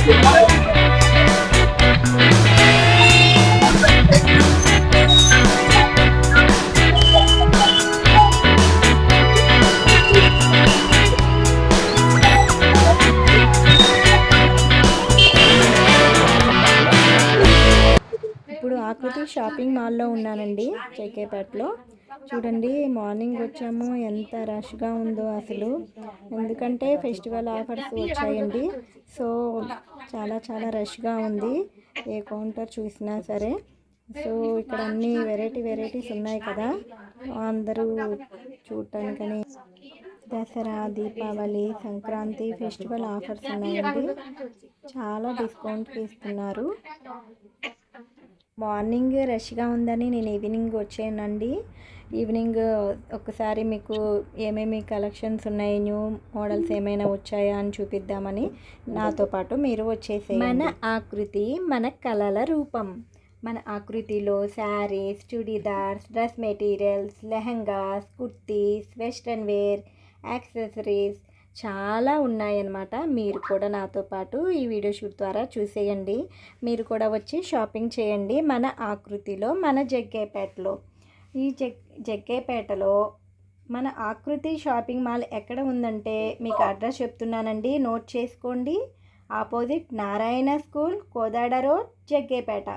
ఇప్పుడు ఆకృతి షాపింగ్ మాల్లో ఉన్నానండి, జేకేపేటలో. చూడండి, మార్నింగ్ వచ్చాము, ఎంత రష్గా ఉందో అసలు. ఎందుకంటే ఫెస్టివల్ ఆఫర్స్ వచ్చాయండి. సో చాలా చాలా రష్గా ఉంది, ఏ కౌంటర్ చూసినా సరే. సో ఇక్కడ అన్ని వెరైటీస్ ఉన్నాయి కదా, అందరూ చూడటానికని. దసరా, దీపావళి, సంక్రాంతి ఫెస్టివల్ ఆఫర్స్ ఉన్నాయండి. చాలా డిస్కౌంట్కి ఇస్తున్నారు. మార్నింగ్ రష్గా ఉందని నేను ఈవినింగ్ వచ్చానండి. ఈవినింగ్ ఒకసారి మీకు ఏమేమి కలెక్షన్స్ ఉన్నాయి, న్యూ మోడల్స్ ఏమైనా వచ్చాయా అని చూపిద్దామని నాతో పాటు మీరు వచ్చేసేయండి. మన ఆకృతి మన కళల రూపం. మన ఆకృతిలో saris, churidars, dress materials, lehengas, kurtis, western wear, accessories చాలా ఉన్నాయన్నమాట. మీరు కూడా నాతో పాటు ఈ వీడియో షూట్ ద్వారా చూసేయండి. మీరు కూడా వచ్చి షాపింగ్ చేయండి మన ఆకృతిలో, మన జగ్గేపేటలో. ఈ జగ్గేపేటలో మన ఆకృతి షాపింగ్ మాల్ ఎక్కడ ఉందంటే మీకు అడ్రస్ చెప్తున్నానండి, నోట్ చేసుకోండి. Opposite Narayana school, Kodad road, Jaggepeta.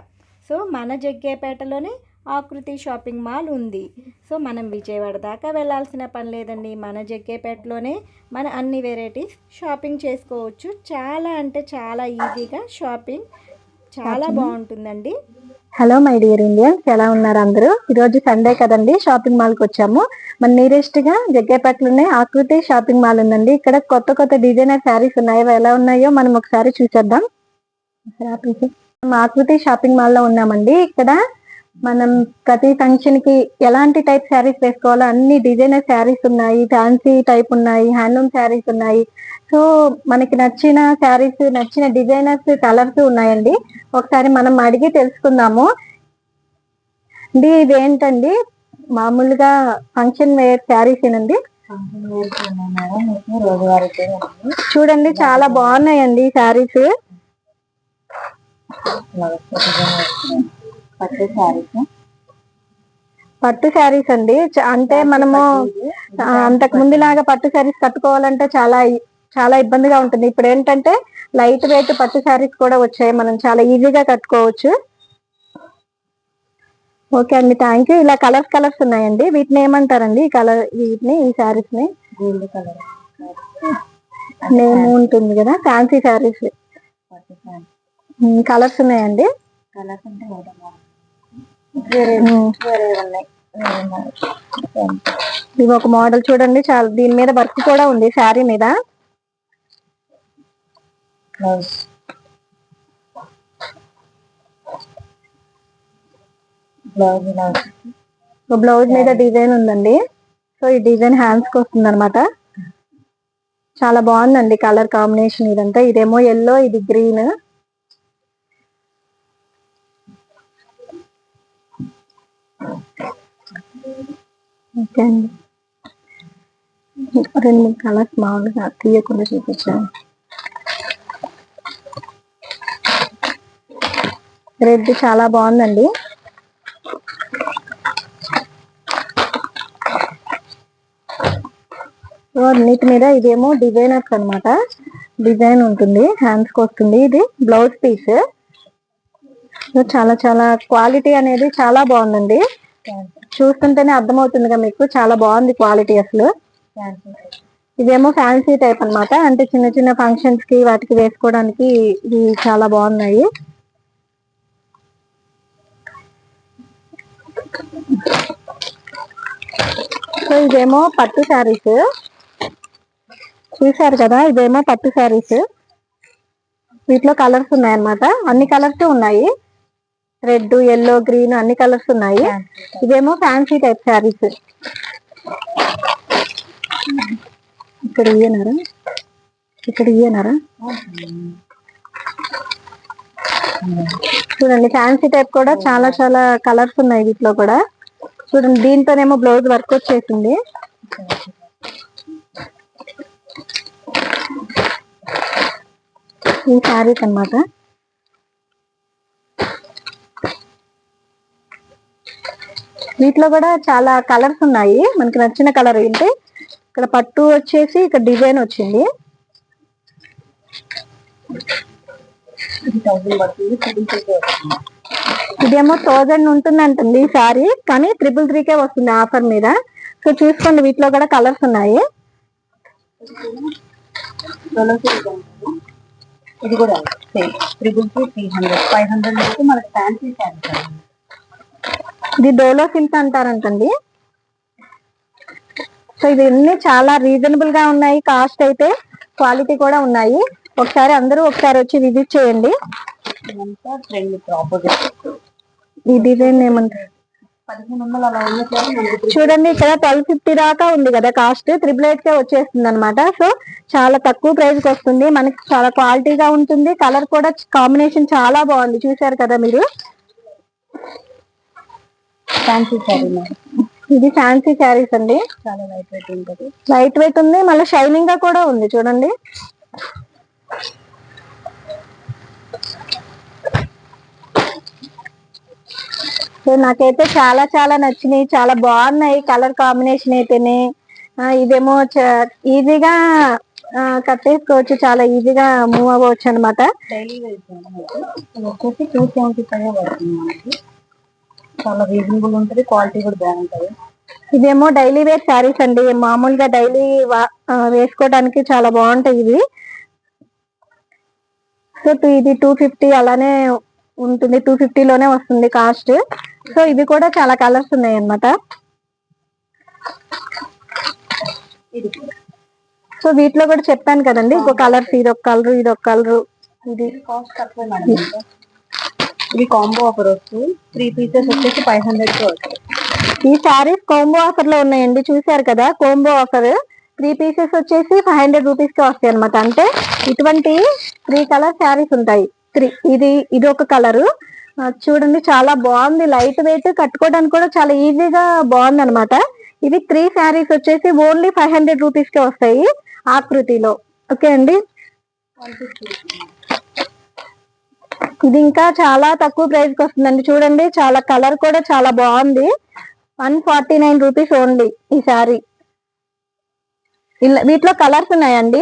So మన జగ్గేపేటలోనే ఆకృతి షాపింగ్ మాల్ ఉంది. సో మనం విజయవాడ దాకా వెళ్ళాల్సిన పని లేదండి. మన జగ్గేపేటలోనే మన అన్ని వెరైటీస్ షాపింగ్ చేసుకోవచ్చు. చాలా అంటే చాలా ఈజీగా షాపింగ్ చాలా బాగుంటుందండి. హలో మై డియర్ ఇండియన్స్, ఎలా ఉన్నారు అందరూ? ఈరోజు సండే కదండి, షాపింగ్ మాల్కి వచ్చాము. మన నియరెస్ట్గా జగ్గేపేటలోనే ఆకృతి షాపింగ్ మాల్ ఉందండి. ఇక్కడ కొత్త కొత్త డిజైనర్ శారీస్ ఉన్నాయి. ఎలా ఉన్నాయో మనం ఒకసారి చూసేద్దాం. ఆకృతి షాపింగ్ మాల్లో ఉన్నామండి. ఇక్కడ మనం ప్రతి ఫంక్షన్ కి ఎలాంటి టైప్ శారీస్ వేసుకోవాలో అన్ని డిజైనర్ శారీస్ ఉన్నాయి, ఫ్యాన్సీ టైప్ ఉన్నాయి, హ్యాండ్లూమ్ శారీస్ ఉన్నాయి. సో మనకి నచ్చిన శారీస్, నచ్చిన డిజైనర్స్, కలర్స్ ఉన్నాయండి. ఒకసారి మనం అడిగి తెలుసుకుందాము. ఇదేంటండి, మామూలుగా ఫంక్షన్ వేర్ శారీస్ ఏనండి? చూడండి, చాలా బాగున్నాయండి శారీస్. పట్టు శారీస్ అండి. అంటే మనము అంతకు ముందులాగా పట్టు శారీస్ కట్టుకోవాలంటే చాలా చాలా ఇబ్బందిగా ఉంటుంది. ఇప్పుడు ఏంటంటే లైట్ వెయిట్ పట్టు శారీస్ కూడా వచ్చాయి, మనం చాలా ఈజీగా కట్టుకోవచ్చు. ఓకే అండి, థ్యాంక్ యూ. ఇలా కలర్స్ ఉన్నాయండి. వీటిని ఏమంటారండి? ఈ కలర్, వీటిని, ఈ శారీస్ ని గోల్డ్ కలర్ నేమ్ ఉంటుంది కదా, ఫ్యాన్సీ శారీస్. కలర్స్ ఉన్నాయండి. కలర్స్ అంటే ఇవి ఒక మోడల్ చూడండి, చాలా దీని మీద వర్క్ కూడా ఉంది శారీ మీద. బ్లౌజ్ మీద డిజైన్ ఉందండి. సో ఈ డిజైన్ హ్యాండ్స్ కి వస్తుంది అనమాట. చాలా బాగుందండి కలర్ కాంబినేషన్ ఇదంతా. ఇదేమో ఎల్లో, ఇది గ్రీన్. ఓకే అండి, 2 కలర్స్ మామూలుగా తీయకుండా చూపించాను. రెడ్ చాలా బాగుందండి. అన్నిటి మీద ఇదేమో డిజైనర్స్ అనమాట. డిజైన్ ఉంటుంది, హ్యాండ్స్ కి వస్తుంది. ఇది బ్లౌజ్ పీస్. చాలా చాలా క్వాలిటీ అనేది చాలా బాగుందండి. చూస్తుంటేనే అర్థమవుతుందిగా మీకు, చాలా బాగుంది క్వాలిటీ అసలు. ఇదేమో ఫ్యాన్సీ టైప్ అనమాట. అంటే చిన్న చిన్న ఫంక్షన్స్ కి వాటికి వేసుకోవడానికి ఇవి చాలా బాగున్నాయి. సో ఇదేమో పట్టు శారీస్. చూసారు కదా, ఇదేమో పట్టు శారీస్. వీటిలో కలర్స్ ఉన్నాయన్నమాట, అన్ని కలర్స్ ఉన్నాయి. రెడ్, ఎల్లో, గ్రీన్ అన్ని కలర్స్ ఉన్నాయి. ఇదేమో ఫ్యాన్సీ టైప్ శారీస్. ఇక్కడ ఇయ్యనారా చూడండి, ఫ్యాన్సీ టైప్ కూడా చాలా చాలా కలర్స్ ఉన్నాయి వీటిలో కూడా. చూడండి, దీంతోనేమో బ్లౌజ్ వర్క్ వచ్చేసింది. ఈ శారీస్ అన్నమాట. వీటిలో కూడా చాలా కలర్స్ ఉన్నాయి. మనకి నచ్చిన కలర్ ఏంటి, ఇక్కడ పట్టు వచ్చేసి ఇక్కడ డిజైన్ వచ్చింది. ఇదేమో 1000 ఉంటుంది అంటుంది ఈ సారీ, కానీ 333కే వస్తుంది ఆఫర్ మీద. సో చూసుకోండి, వీటిలో కూడా కలర్స్ ఉన్నాయి. ఇది కూడా 333 500 మనకి ఫ్యాన్సీ శారీ. ఇది డోలో సిల్క్ అంటారంటండి. సో ఇది అన్ని చాలా రీజనబుల్ గా ఉన్నాయి. కాస్ట్ అయితే క్వాలిటీ కూడా ఉన్నాయి. అందరూ ఒకసారి వచ్చి విజిట్ చేయండి. ఈ డిజైన్ ఏమంటారు, 1500 అలా ఉన్నట్లు చూడండి. ఇక్కడ 1250 దాకా ఉంది కదా కాస్ట్, 888కే వచ్చేస్తుంది అనమాట. సో చాలా తక్కువ ప్రైస్ కి వస్తుంది. మనకి చాలా క్వాలిటీగా ఉంటుంది. కలర్ కూడా కాంబినేషన్ చాలా బాగుంది, చూసారు కదా మీరు. ఫ్యాన్సీ శారీ. ఇది ఫ్యాన్సీ శారీస్ అండి. చాలా లైట్ వెయిట్ ఉంటుంది. లైట్ వెయిట్ ఉంది, మళ్ళీ షైనింగ్ గా కూడా ఉంది చూడండి. సో నాకైతే చాలా చాలా నచ్చినాయి, చాలా బాగున్నాయి. కలర్ కాంబినేషన్ అయితేనే ఇదేమో ఈజీగా కట్టేసుకోవచ్చు, చాలా ఈజీగా మూవ్ అవ్వచ్చు అనమాట. డైలీ వేర్ వచ్చేసి 275 పడుతుంది మనకి. చాలా రీజనబుల్ ఉంటుంది, క్వాలిటీ కూడా బాగుంటుంది. ఇదేమో డైలీ వేర్ శారీస్ అండి. మామూలుగా డైలీ వేసుకోవడానికి చాలా బాగుంటాయి ఇవి. సో ఇది 250 అలానే ఉంటుంది, 250లోనే వస్తుంది కాస్ట్. సో ఇవి కూడా చాలా కలర్స్ ఉన్నాయి అన్నమాట. సో వీటిలో కూడా చెప్పాను కదండి, ఇంకో కలర్స్, ఇదొక కలర్, ఇదొక కలర్. ఇది కాస్ట్ తక్కువ మేడం. ఇది కాంబో ఆఫర్ వస్తుంది. 3 పీసెస్ వచ్చేసి 500 వస్తుంది. ఈ శారీస్ కాంబో ఆఫర్ లో ఉన్నాయండి, చూసారు కదా. కాంబో ఆఫర్ 3 పీసెస్ వచ్చేసి 500 రూపీస్ కి వస్తాయి అనమాట. అంటే ఇటువంటి 3 కలర్ శారీస్ ఉంటాయి. ఇది ఒక కలరు చూడండి, చాలా బాగుంది. లైట్ వెయిట్, కట్టుకోవడానికి కూడా చాలా ఈజీగా బాగుంది అనమాట. ఇవి 3 శారీస్ వచ్చేసి ఓన్లీ 500 రూపీస్ కి వస్తాయి ఆకృతిలో. ఓకే అండి. ఇది ఇంకా చాలా తక్కువ ప్రైస్ కి వస్తుందండి. చూడండి, చాలా కలర్ కూడా చాలా బాగుంది. 149 రూపీస్ ఓన్లీ ఈ శారీ. వీటిలో కలర్స్ ఉన్నాయండి,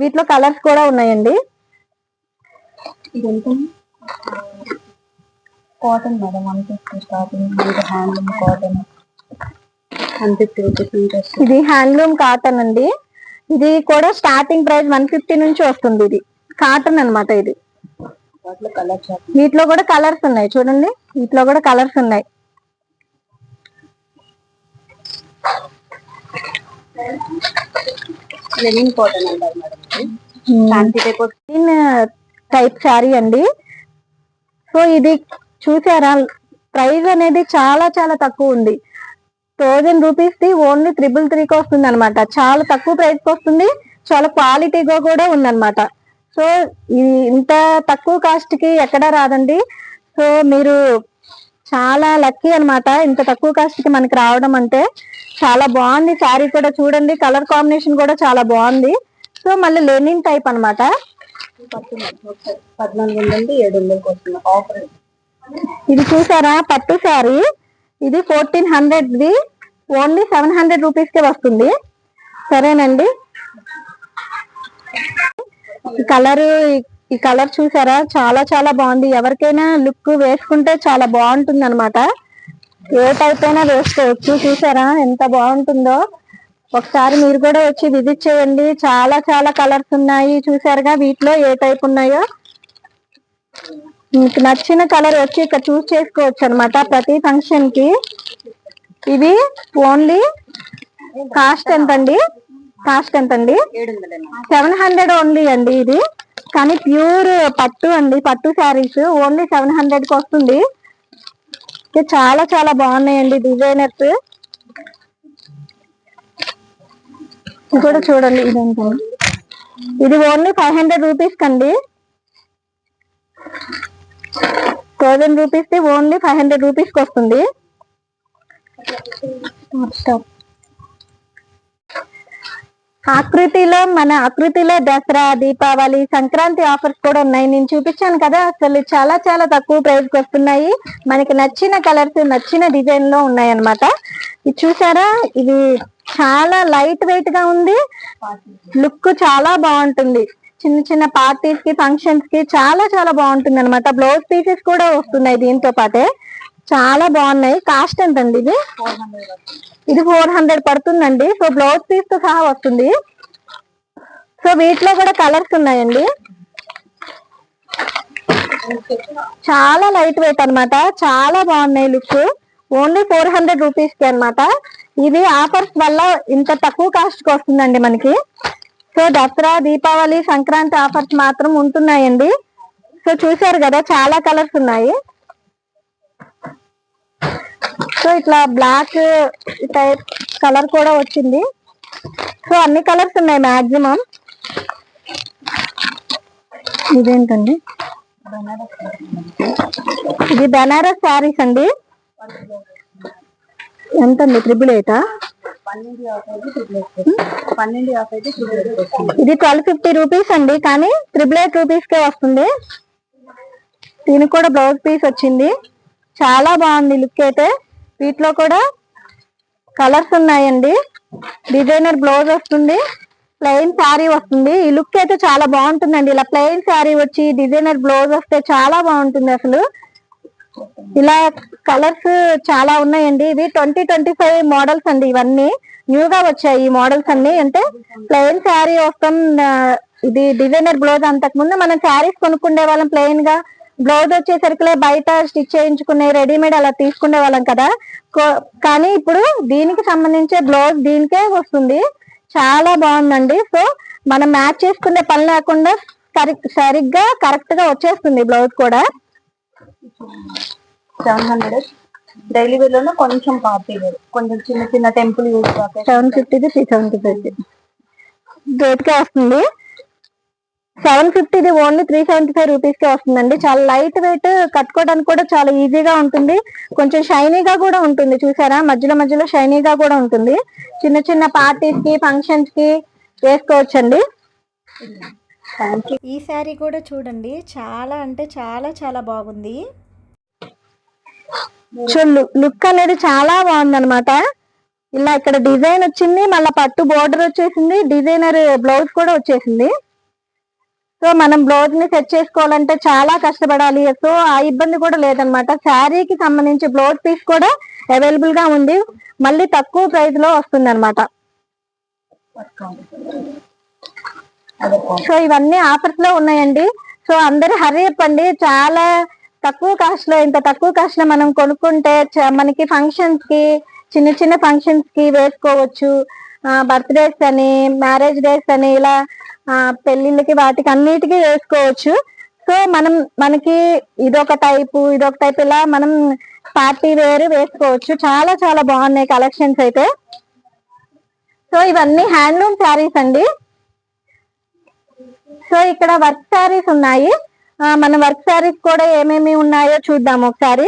వీటిలో కలర్స్ కూడా ఉన్నాయండి. Cotton madam 150 starting. Handloom cotton 150 rupees నుంచి వస్తుంది. ఇది హ్యాండ్లూమ్ కాటన్ అండి. ఇది కూడా స్టార్టింగ్ ప్రైస్ 150 నుంచి వస్తుంది. ఇది కాటన్ అన్నమాట. ఇది వీటిలో కూడా కలర్స్ ఉన్నాయి చూడండి, వీటిలో కూడా కలర్స్ ఉన్నాయి. లెనిన్ కాటన్ అంటారు మేడం. టైప్ శారీ అండి. సో ఇది చూసారా, ప్రైస్ అనేది చాలా చాలా తక్కువ ఉంది. 1000 రూపీస్ ది ఓన్లీ 333కి వస్తుంది అనమాట. చాలా తక్కువ ప్రైస్ కి వస్తుంది, చాలా క్వాలిటీగా కూడా ఉందన్నమాట. సో ఇంత తక్కువ కాస్ట్ కి ఎక్కడా రాదండి. సో మీరు చాలా లక్కీ అన్నమాట, ఇంత తక్కువ కాస్ట్ కి మనకి రావడం అంటే. చాలా బాగుంది శారీ కూడా, చూడండి కలర్ కాంబినేషన్ కూడా చాలా బాగుంది. సో మళ్ళీ లెనిన్ టైప్ అన్నమాట. 1400 700కి వస్తుంది ఆఫర్. ఇది చూసారా, పట్టు శారీ. ఇది 1400 ది ఓన్లీ 700 రూపీస్ కే వస్తుంది. సరేనండి. ఈ కలర్ చూసారా, చాలా చాలా బాగుంది. ఎవరికైనా లుక్ వేసుకుంటే చాలా బాగుంటుంది అనమాట. ఏ టైప్ అయినా వేసుకోవచ్చు. చూసారా ఎంత బాగుంటుందో. ఒకసారి మీరు కూడా వచ్చి విజిట్ చేయండి. చాలా చాలా కలర్స్ ఉన్నాయి, చూసారుగా. వీటిలో ఏ టైప్ ఉన్నాయో మీకు నచ్చిన కలర్ వచ్చి ఇక్కడ చూస్ చేసుకోవచ్చు అనమాట ప్రతి ఫంక్షన్ కి. ఇది ఓన్లీ కాస్ట్ ఎంతండి? 700 ఓన్లీ అండి ఇది. కానీ ప్యూర్ పట్టు అండి, పట్టు శారీస్ ఓన్లీ 700 కి వస్తుంది. చాలా చాలా బాగున్నాయండి డిజైనర్స్. కూడా చూడండి, ఇదంతా ఇది ఓన్లీ 500 రూపీస్ కండి. 1000 రూపీస్ ది ఓన్లీ 500 రూపీస్ కి వస్తుంది. మన ఆకృతిలో దసరా, దీపావళి, సంక్రాంతి ఆఫర్స్ కూడా ఉన్నాయి. నేను చూపించాను కదా, అసలు చాలా చాలా తక్కువ ప్రైస్ కి వస్తున్నాయి. మనకి నచ్చిన కలర్స్, నచ్చిన డిజైన్ లో ఉన్నాయి అన్నమాట. ఇది చూసారా, ఇది చాలా లైట్ వెయిట్ గా ఉంది. లుక్ చాలా బాగుంటుంది. చిన్న చిన్న పార్టీస్ కి, ఫంక్షన్స్ కి చాలా చాలా బాగుంటుంది అనమాట. బ్లౌజ్ పీసెస్ కూడా వస్తున్నాయి దీంతో పాటే. చాలా బాగున్నాయి. కాస్ట్ ఎంతండి ఇది? ఇది 400 పడుతుందండి. సో బ్లౌజ్ పీస్ తో సహా వస్తుంది. సో వీటిలో కూడా కలర్స్ ఉన్నాయండి. చాలా లైట్ వెయిట్ అన్నమాట. చాలా బాగున్నాయి లుక్. ఓన్లీ 400 రూపీస్ కి అనమాట. ఇది ఆఫర్స్ వల్ల ఇంత తక్కువ కాస్ట్ కి వస్తుందండి మనకి. సో దసరా, దీపావళి, సంక్రాంతి ఆఫర్స్ మాత్రం ఉంటున్నాయండి. సో చూసారు కదా, చాలా కలర్స్ ఉన్నాయి. సో ఇట్లా బ్లాక్ టైప్ కలర్ కూడా వచ్చింది. సో అన్ని కలర్స్ ఉన్నాయి మాక్సిమం. ఇదేంటండి? ఇది బనారస్ శారీస్ అండి. ఎంతండి? 888. ఇది 1250 రూపీస్ అండి, కానీ 888 రూపీస్ కే వస్తుంది. దీనికి కూడా బ్లౌజ్ పీస్ వచ్చింది. చాలా బాగుంది లుక్ అయితే. వీటిలో కూడా కలర్స్ ఉన్నాయండి. డిజైనర్ బ్లౌజ్ వస్తుంది, ప్లెయిన్ శారీ వస్తుంది. ఈ లుక్ అయితే చాలా బాగుంటుందండి. ఇలా ప్లెయిన్ శారీ వచ్చి డిజైనర్ బ్లౌజ్ వస్తే చాలా బాగుంటుంది అసలు. ఇలా కలర్స్ చాలా ఉన్నాయండి. ఇవి 2025 మోడల్స్ అండి. ఇవన్నీ న్యూగా వచ్చాయి ఈ మోడల్స్ అన్ని. అంటే ప్లెయిన్ శారీ వస్తాం, ఇది డిజైనర్ బ్లౌజ్. అంతకు ముందు మనం శారీస్ కొనుక్కుండే వాళ్ళం ప్లెయిన్ గా. బ్లౌజ్ వచ్చేసరికి బయట స్టిచ్ చేయించుకునే రెడీమేడ్ అలా తీసుకునే వాళ్ళం కదా. కానీ ఇప్పుడు దీనికి సంబంధించే బ్లౌజ్ దీనికే వస్తుంది. చాలా బాగుందండి. సో మనం మ్యాచ్ చేసుకునే పని లేకుండా సరిగ్గా కరెక్ట్ గా వచ్చేస్తుంది బ్లౌజ్ కూడా. 700 డైలీ వేర్ లోనే కొంచెం పార్టీ వేర్, కొంచెం చిన్న చిన్న టెంపుల్ యూజ్. 750, 375 రేట్ కే వస్తుంది. 750 ఓన్లీ 375 రూపీస్ కే వస్తుందండి. చాలా లైట్ వెయిట్, కట్టుకోవడానికి కూడా చాలా ఈజీగా ఉంటుంది. కొంచెం షైనీగా కూడా ఉంటుంది. చూసారా, మధ్యలో మధ్యలో షైనీగా కూడా ఉంటుంది. చిన్న చిన్న పార్టీస్ కి, ఫంక్షన్స్ కి వేసుకోవచ్చండి. ఈ శారీ కూడా చూడండి, చాలా అంటే చాలా చాలా బాగుంది. సో లుక్ అనేది చాలా బాగుంది అనమాట. ఇలా ఇక్కడ డిజైన్ వచ్చింది, మళ్ళీ పట్టు బోర్డర్ వచ్చేసింది, డిజైనర్ బ్లౌజ్ కూడా వచ్చేసింది. సో మనం బ్లౌజ్ ని సెట్ చేసుకోవాలంటే చాలా కష్టపడాలి. సో ఆ ఇబ్బంది కూడా లేదనమాట. శారీకి సంబంధించి బ్లౌజ్ పీస్ కూడా అవైలబుల్ గా ఉంది. మళ్ళీ తక్కువ ప్రైస్ లో వస్తుంది అనమాట. సో ఇవన్నీ ఆఫర్స్ లో ఉన్నాయండి. సో అందరూ హరీ అప్ అండి. చాలా తక్కువ కాస్ట్ లో, ఇంత తక్కువ కాస్ట్ లో మనం కొనుక్కుంటే మనకి ఫంక్షన్స్ కి, చిన్న చిన్న ఫంక్షన్స్ కి వేసుకోవచ్చు. బర్త్డేస్ అని, మ్యారేజ్ డేస్ అని, ఇలా పెళ్లిళ్ళకి, వాటికి అన్నిటికీ వేసుకోవచ్చు. సో మనకి ఇదొక టైపు ఇలా మనం పార్టీ వేర్ వేసుకోవచ్చు. చాలా చాలా బాగున్నాయి కలెక్షన్స్ అయితే. సో ఇవన్నీ హ్యాండ్లూమ్ శారీస్ అండి. సో ఇక్కడ వర్క్ శారీస్ ఉన్నాయి. మన వర్క్ శారీస్ కూడా ఏమేమి ఉన్నాయో చూద్దాం ఒకసారి.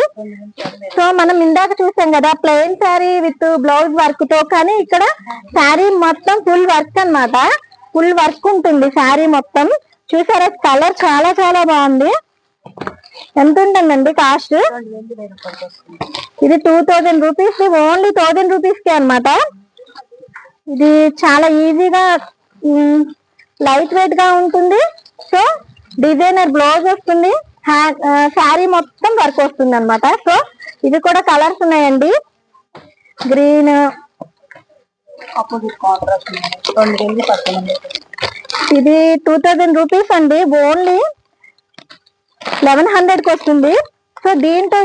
సో మనం ఇందాక చూసాం కదా plain sari with blouse work తో, కానీ ఇక్కడ శారీ మొత్తం ఫుల్ వర్క్ అన్నమాట. ఫుల్ వర్క్ ఉంటుంది శారీ మొత్తం. చూసారా, కలర్ చాలా చాలా బాగుంది. ఎంత ఉంటుందండి కాస్ట్? ఇది 2000 రూపీస్, ఓన్లీ 1000 రూపీస్ కే అనమాట. ఇది చాలా ఈజీగా లైట్ వెయిట్ గా ఉంటుంది. సో డిజైనర్ బ్లౌజ్ వస్తుంది, శారీ మొత్తం వర్క్ వస్తుంది అనమాట. సో ఇది కూడా కలర్స్ ఉన్నాయండి. గ్రీన్, ఇది 2000 రూపీస్ అండి. ఓన్లీ 1100 కి వస్తుంది. సో దీంతో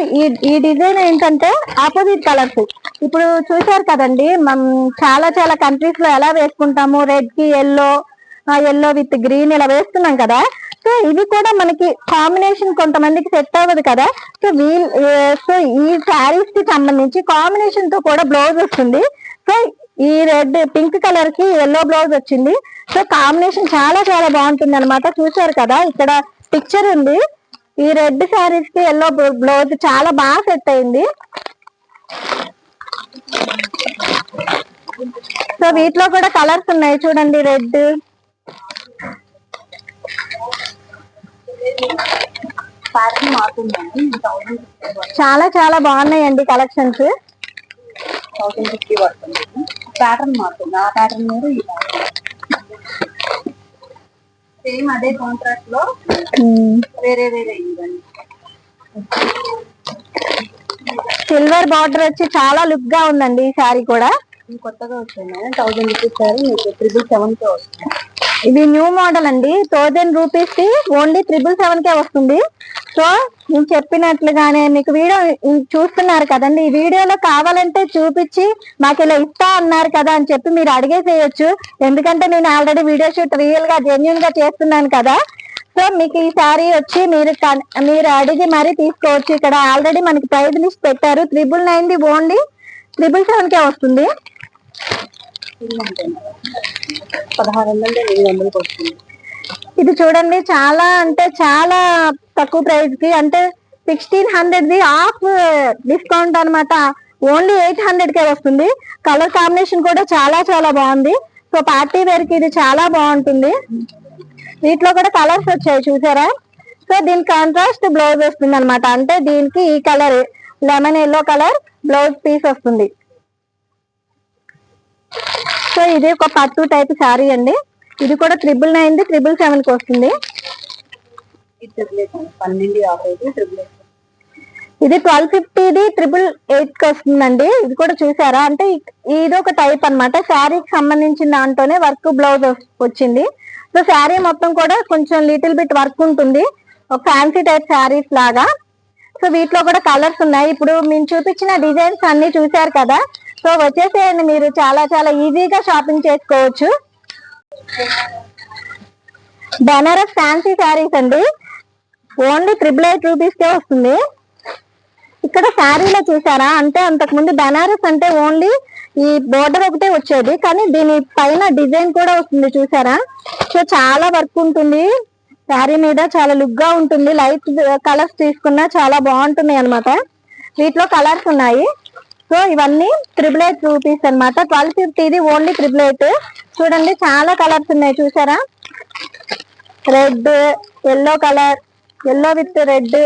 ఈ డిజైన్ ఏంటంటే ఆపోజిట్ కలర్స్. ఇప్పుడు చూసారు కదండి, మనం చాలా చాలా కంట్రీస్ లో ఎలా వేసుకుంటాము, రెడ్ కి ఎల్లో, ఎల్లో విత్ గ్రీన్ ఇలా వేస్తున్నాం కదా. సో ఇవి కూడా మనకి కాంబినేషన్ కొంతమందికి సెట్ అవ్వదు కదా. సో ఈ శారీస్ కి సంబంధించి కాంబినేషన్ తో కూడా బ్లౌజ్ వస్తుంది. సో ఈ రెడ్ పింక్ కలర్ కి ఎల్లో బ్లౌజ్ వచ్చింది. సో కాంబినేషన్ చాలా చాలా బాగుంటుంది అనమాట. చూసారు కదా, ఇక్కడ పిక్చర్ ఉంది. ఈ రెడ్ శారీస్ కి ఎల్లో బ్లౌజ్ చాలా బాగా సెట్ అయింది. సో వీటిలో కూడా కలర్స్ ఉన్నాయి చూడండి, రెడ్, ప్యాటర్న్ మారుతుందండి. 1050 చాలా చాలా బాగున్నాయండి కలెక్షన్స్. 1050 పడుతుంది. ప్యాటర్న్ మారుతుంది. ఆ ప్యాటర్న్ మీద ఈ ప్యాటర్న్ సేమ్ అదే కాంట్రాక్ట్ లో వేరే వేరే ఇవ్వండి. సిల్వర్ బార్డర్ వచ్చి చాలా లుక్ గా ఉందండి ఈ సారీ కూడా. కొత్తగా వచ్చింది 1000 రూపీస్ సారీ మీకు 777 కే వస్తుంది. ఇది న్యూ మోడల్ అండి. 1000 రూపీస్ కి ఓన్లీ 777 కే వస్తుంది. సో నేను చెప్పినట్లుగానే మీకు వీడియో చూస్తున్నారు కదండి, ఈ వీడియోలో కావాలంటే చూపించి మాకు ఇలా ఇస్తా అన్నారు కదా అని చెప్పి మీరు అడిగేసేయచ్చు. ఎందుకంటే నేను ఆల్రెడీ వీడియో షూట్ రియల్ గా జెన్యున్ గా చేస్తున్నాను కదా. సో మీకు ఈ సారీ వచ్చి మీరు అడిగి మరీ తీసుకోవచ్చు. ఇక్కడ ఆల్రెడీ మనకి ప్రైస్ లిస్ట్ పెట్టారు. 999 ఓన్లీ 777 కే వస్తుంది. 1600 వస్తుంది. ఇది చూడండి, చాలా అంటే చాలా తక్కువ ప్రైస్ కి, అంటే 1600 ది ఆఫ్ డిస్కౌంట్ అన్నమాట. ఓన్లీ 800 కే వస్తుంది. కలర్ కాంబినేషన్ కూడా చాలా చాలా బాగుంది. సో పార్టీ వేర్ కి ఇది చాలా బాగుంటుంది. వీటిలో కూడా కలర్స్ వచ్చాయి చూసారా. సో దీని కాంట్రాస్ట్ బ్లౌజ్ వస్తుంది అనమాట. అంటే దీనికి ఈ colour lemon yellow colour blouse piece వస్తుంది. సో ఇది ఒక పట్టు టైప్ శారీ అండి. ఇది కూడా 999 777 కి వస్తుంది. ఇది 1250 888 కి వస్తుందండి. ఇది కూడా చూసారా, అంటే ఇది ఒక టైప్ అన్నమాట. శారీకి సంబంధించిన దాంట్లోనే వర్క్ బ్లౌజ్ వచ్చింది. సో శారీ మొత్తం కూడా కొంచెం లిటిల్ బిట్ వర్క్ ఉంటుంది, ఒక ఫ్యాన్సీ టైప్ శారీస్ లాగా. సో వీటిలో కూడా కలర్స్ ఉన్నాయి. ఇప్పుడు మేము చూపించిన డిజైన్స్ అన్ని చూసారు కదా. సో వచ్చేసేయండి, మీరు చాలా చాలా ఈజీగా షాపింగ్ చేసుకోవచ్చు. బనారస్ ఫ్యాన్సీ శారీస్ అండి. ఓన్లీ 888 రూపీస్ కే వస్తుంది. ఇక్కడ శారీలో చూసారా, అంటే అంతకు ముందు బనారస్ అంటే ఓన్లీ ఈ బోర్డర్ ఒకటే వచ్చేది, కానీ దీని పైన డిజైన్ కూడా వస్తుంది చూసారా. సో చాలా వర్క్ ఉంటుంది శారీ మీద, చాలా లుక్ గా ఉంటుంది. లైట్ కలర్స్ తీసుకున్నా చాలా బాగుంటున్నాయి అనమాట. వీటిలో కలర్స్ ఉన్నాయి. సో ఇవన్నీ 888 రూపీస్ అనమాట. 1250 ఓన్లీ 888. చూడండి చాలా కలర్స్ ఉన్నాయి చూసారా. Red, yellow colour, yellow with red,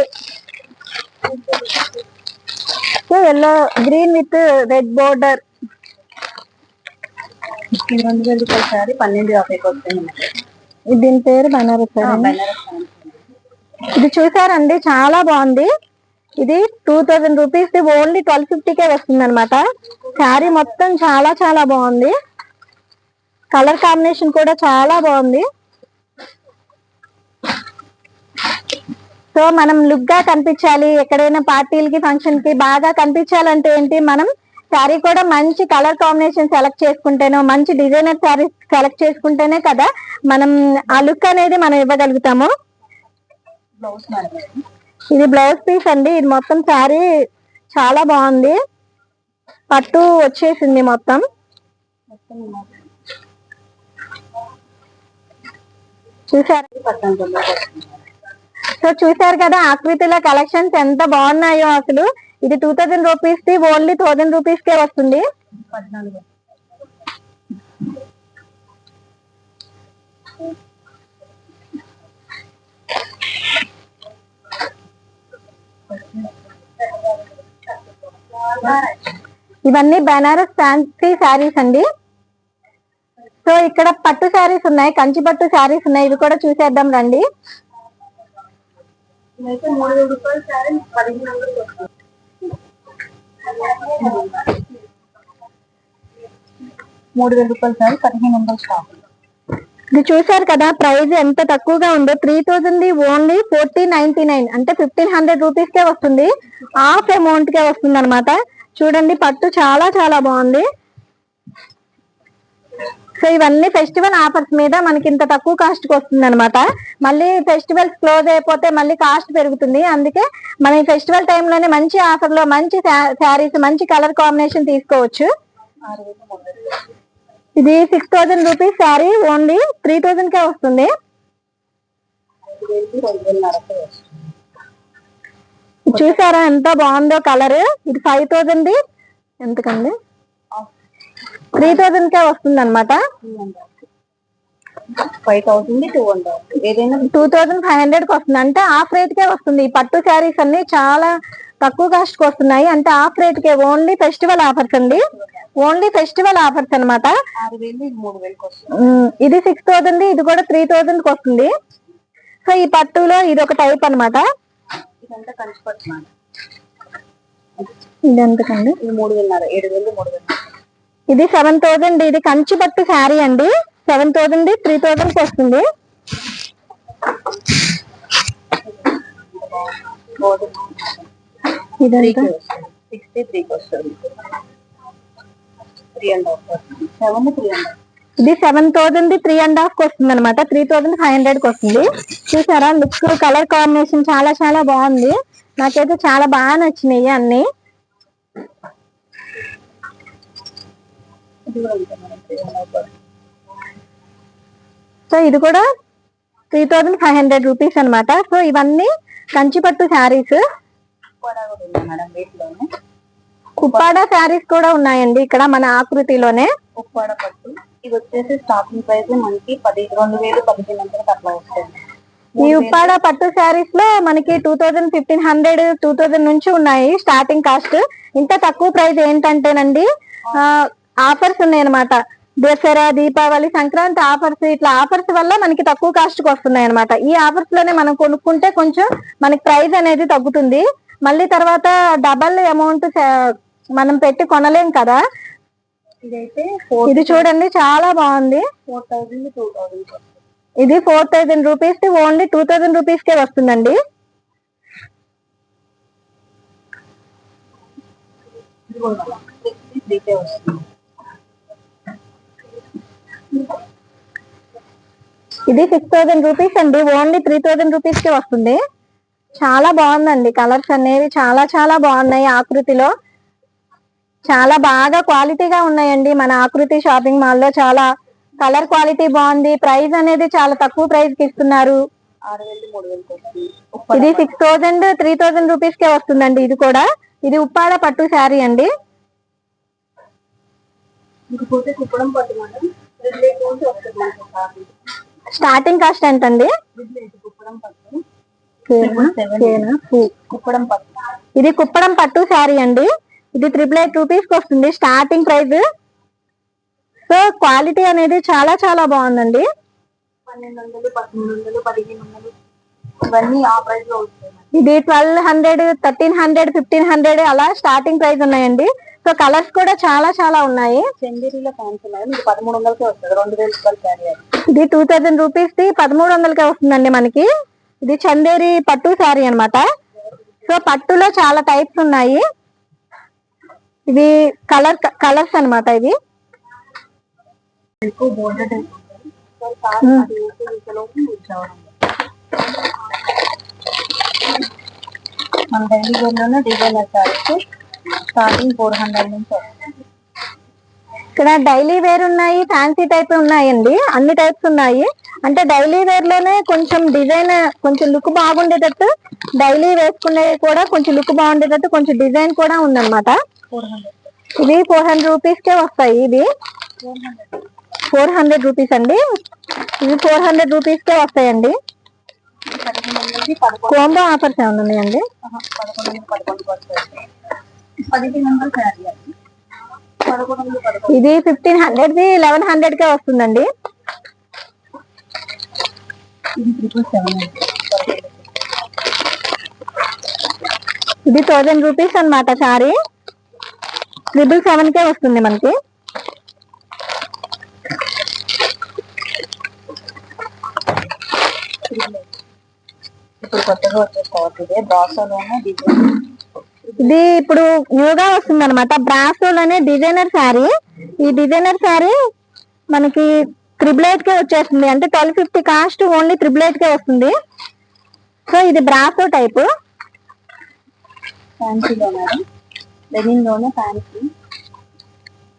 so yellow green with red border. 2000 రూపాయల సారీ 1250 వస్తుంది. దీని పేరు బనారస్ సారీ. ఇది చూసారండి, చాలా బాగుంది. ఇది 2000 రూపీస్ ఓన్లీ 1250 కే వస్తుంది అనమాట. శారీ మొత్తం చాలా చాలా బాగుంది. కలర్ కాంబినేషన్ కూడా చాలా బాగుంది. సో మనం లుక్ గా కనిపించాలి, ఎక్కడైనా పార్టీలకి ఫంక్షన్ కి బాగా కనిపించాలంటే ఏంటి, మనం శారీ కూడా మంచి కలర్ కాంబినేషన్ సెలెక్ట్ చేసుకుంటేనో, మంచి డిజైనర్ శారీ సెలెక్ట్ చేసుకుంటేనే కదా మనం ఆ లుక్ అనేది మనం ఇవ్వగలుగుతాము. ఇది బ్లౌజ్ పీస్ అండి. ఇది మొత్తం శారీ చాలా బాగుంది. పట్టు వచ్చేసింది మొత్తం. చూసారు. సో చూసారు కదా ఆకృతిలో కలెక్షన్స్ ఎంత బాగున్నాయో అసలు. ఇది 2000 రూపీస్ ది ఓన్లీ 1000 రూపీస్ కే వస్తుంది. ఇవన్నీ బనారస్ ఫ్యాన్సీ శారీస్ అండి. సో ఇక్కడ పట్టు శారీస్ ఉన్నాయి, కంచి పట్టు శారీస్ ఉన్నాయి. ఇవి కూడా చూసేద్దాం రండి. 3000 రూపాయల సారీ 1500 వస్తుంది. 3000 రూపాయల సారీ 1500 స్టాక్. ఇది చూసారు కదా ప్రైస్ ఎంత తక్కువగా ఉందో. 3000 ఓన్లీ 1499, అంటే 1500 రూపీస్ కే వస్తుంది. హాఫ్ అమౌంట్ కే వస్తుంది అనమాట. చూడండి పట్టు చాలా చాలా బాగుంది. సో ఇవన్నీ ఫెస్టివల్ ఆఫర్స్ మీద మనకి ఇంత తక్కువ కాస్ట్ కి వస్తుంది అనమాట. మళ్ళీ ఫెస్టివల్స్ క్లోజ్ అయిపోతే మళ్ళీ కాస్ట్ పెరుగుతుంది. అందుకే మన ఈ ఫెస్టివల్ టైంలోనే మంచి ఆఫర్ లో మంచి శారీస్, మంచి కలర్ కాంబినేషన్ తీసుకోవచ్చు. ఇది 6000 రూపీస్ శారీ ఓన్లీ 3000 కే వస్తుంది. చూసారా ఎంత బాగుందో కలర్. ఇది 5000 ఎంతకండి, 3000 కే వస్తుంది అనమాట. 5,000 2,500 ఏదైనా 2500 కి వస్తుంది. అంటే ఆఫ్ రేట్ కే వస్తుంది. ఈ పట్టు శారీస్ అన్ని చాలా తక్కువ కాస్ట్ కి వస్తున్నాయి. అంటే of rate K, only festival offers అండి, ఓన్లీ ఫెస్టివల్ ఆఫర్స్ అనమాట. 6,000 ఇది 3,000 వస్తుంది. ఇది 6000, ఇది కూడా 3000 కి వస్తుంది. సో ఈ పట్టులో ఇది ఒక టైప్ అనమాట. ఇదంతా కంచి పట్టు మేడం. ఇది ఎంతకండి? ఇది 3,500, 7,000 3,000. ఇది 7000. ఇది కంచి పట్టు శారీ అండి. 7000 3000 కి వస్తుంది. ఇదంతా 63 వస్తుంది. 3,500. ఇది 7000 3.5 కి వస్తుంది అనమాట. 3500 కి వస్తుంది. చూసారా లుక్, కలర్ కాంబినేషన్ చాలా చాలా బాగుంది. నాకైతే చాలా బాగా నచ్చినాయి అన్ని. సో ఇది కూడా 3500 రూపీస్ అనమాట. సో ఇవన్నీ కంచిపట్టు శారీస్. కుప్పాడ శారీస్ కూడా ఉన్నాయండి ఇక్కడ మన ఆకృతిలోనే. ఉప్పాడ పట్టు ఇది వచ్చేసి స్టార్టింగ్ ప్రైస్ మనకి 2,000 1,500 అట్లా వస్తుంది. ఈ ఉప్పాడ పట్టు శారీస్ లో మనకి 2000 1500 2000 నుంచి ఉన్నాయి స్టార్టింగ్ కాస్ట్. ఇంత తక్కువ ప్రైస్ ఏంటంటేనండి ఆఫర్స్ ఉన్నాయి అనమాట. దసరా, దీపావళి, సంక్రాంతి ఆఫర్స్, ఇట్లా ఆఫర్స్ వల్ల మనకి తక్కువ కాస్ట్ కి వస్తున్నాయి అనమాట. ఈ ఆఫర్స్ లోనే మనం కొనుక్కుంటే కొంచెం మనకి ప్రైస్ అనేది తగ్గుతుంది. మళ్ళీ తర్వాత డబల్ అమౌంట్ మనం పెట్టి కొనలేం కదా. ఇదైతే ఇది చూడండి చాలా బాగుంది. 4,000 2,000. ఇది 4000 రూపీస్ కి ఓన్లీ 2000 రూపీస్ కే వస్తుందండి. ఇది 6000 రూపీస్ అండి. ఓన్లీ 3000 రూపీస్ కి వస్తుంది. చాలా బాగుందండి. కలర్స్ అనేవి చాలా చాలా బాగున్నాయి. ఆకృతిలో చాలా బాగా క్వాలిటీగా ఉన్నాయండి. మన ఆకృతి షాపింగ్ మాల్ లో చాలా కలర్ క్వాలిటీ బాగుంది. ప్రైస్ అనేది చాలా తక్కువ ప్రైస్ కి ఇస్తున్నారు. 6,000 3,000 ఇది 6000 3000 రూపీస్ కే వస్తుందండి. ఇది కూడా ఇది ఉప్పాడ పట్టు శారీ అండి. ఇంకపోతే కుప్పడం పట్టు మేడం. స్టార్టింగ్ కాస్ట్ ఎంతండి? కుప్పడం పట్టు కుప్పడం పట్టు. ఇది కుప్పడం పట్టు శారీ అండి. ఇది 888 రూపీస్ కి వస్తుంది స్టార్టింగ్ ప్రైస్. సో క్వాలిటీ అనేది చాలా చాలా బాగుందండి. 1,200 1,300 1,500 ఇవన్నీ ఆ ప్రైస్ లో వస్తాయి. ఇది 1200 1300 1500 అలా స్టార్టింగ్ ప్రైస్ ఉన్నాయండి. సో కలర్స్ కూడా చాలా చాలా ఉన్నాయి. చందేరీలో ఫ్యాన్సీ మేడం. ఇది 1,300కే వస్తుంది. 2,000 రూపాయలు శారీ. ఇది 2000 రూపీస్ ది 1300కే వస్తుందండి మనకి. ఇది చందేరి పట్టు శారీ అనమాట. సో పట్టులో చాలా టైప్స్ ఉన్నాయి. ఇవి కలర్స్ అనమాట. ఇది మన డైలీ వేర్ లోనే డిజైనర్ శారీస్ స్టార్టింగ్ 400 నుంచి వస్తుంది. ఇక్కడ డైలీ వేర్ ఉన్నాయి, ఫ్యాన్సీ టైప్ ఉన్నాయండి. అన్ని టైప్స్ ఉన్నాయి. అంటే డైలీ వేర్ లోనే కొంచెం డిజైన్, కొంచెం లుక్ బాగుండేటట్టు, డైలీ వేసుకునే కూడా కొంచెం లుక్ బాగుండేటట్టు కొంచెం డిజైన్ కూడా ఉందన్నమాట. 400. ఇవి 400 రూపీస్ కే వస్తాయి. ఇది 400 రూపీస్ అండి. ఇవి 400 రూపీస్ కే వస్తాయండి. కోంబో ఆఫర్స్ ఏమైనా ఉన్నాయండి? 1,100 శారీ. ఇది 1500 ది 1100 కే వస్తుందండి. ఇది 1000 రూపీస్ అనమాట శారీ. 777 కే వస్తుంది మనకి. ఇప్పుడు కొత్తగా వచ్చేసుకోవచ్చు. బ్రాసోలోనే డిజైన్. ఇది ఇప్పుడు న్యూగా వస్తుంది అనమాట. బ్రాసోలోనే డిజైనర్ శారీ. ఈ డిజైనర్ శారీ మనకి 888 కే వచ్చేస్తుంది. అంటే 1250 కాస్ట్, ఓన్లీ 888 కే వస్తుంది. సో ఇది బ్రాసో టైప్. ఫ్యాన్సీలో మేడం. లెనిన్ లోనే ఫ్యాన్సీ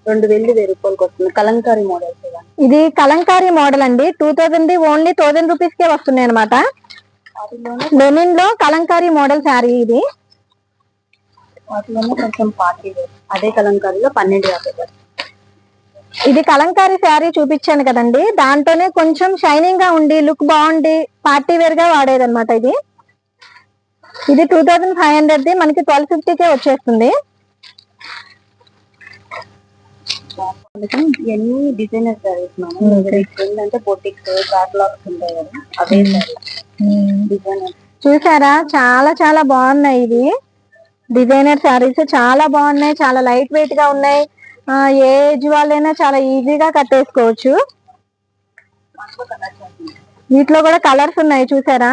2,000 రూపాయలకి వస్తుంది. కలంకారీ మోడల్స్. ఇది కలంకారీ మోడల్ అండి. 2000 ది ఓన్లీ 1000 రూపీస్ కే వస్తున్నాయి అనమాట. లెనిన్ లో కలంకారీ మోడల్ శారీ ఇది. వాటిలోనే కొంచెం పార్టీ వేర్. అదే కలంకారీలో 12,50. ఇది కలంకారీ శారీ చూపించాను కదండి, దాంట్లోనే కొంచెం షైనింగ్ గా ఉండి లుక్ బాగుండి పార్టీ వేర్ గా వాడేదన్నమాట ఇది. ఇది 2500 మనకి 1250కే వచ్చేస్తుంది. ఇవన్నీ డిజైనర్ సారీస్ ఏంటంటే బొటిక్స్ క్యాటలాగ్స్ ఉంటాయి కదా, అదే డిజైనర్. చూసారా చాలా చాలా బాగున్నాయి ఇవి డిజైనర్ శారీస్, చాలా బాగున్నాయి, చాలా లైట్ వెయిట్ గా ఉన్నాయి. ఏ ఏజ్ వాళ్ళైనా చాలా ఈజీగా కట్టేసుకోవచ్చు. వీటిలో కూడా కలర్స్ ఉన్నాయి చూసారా.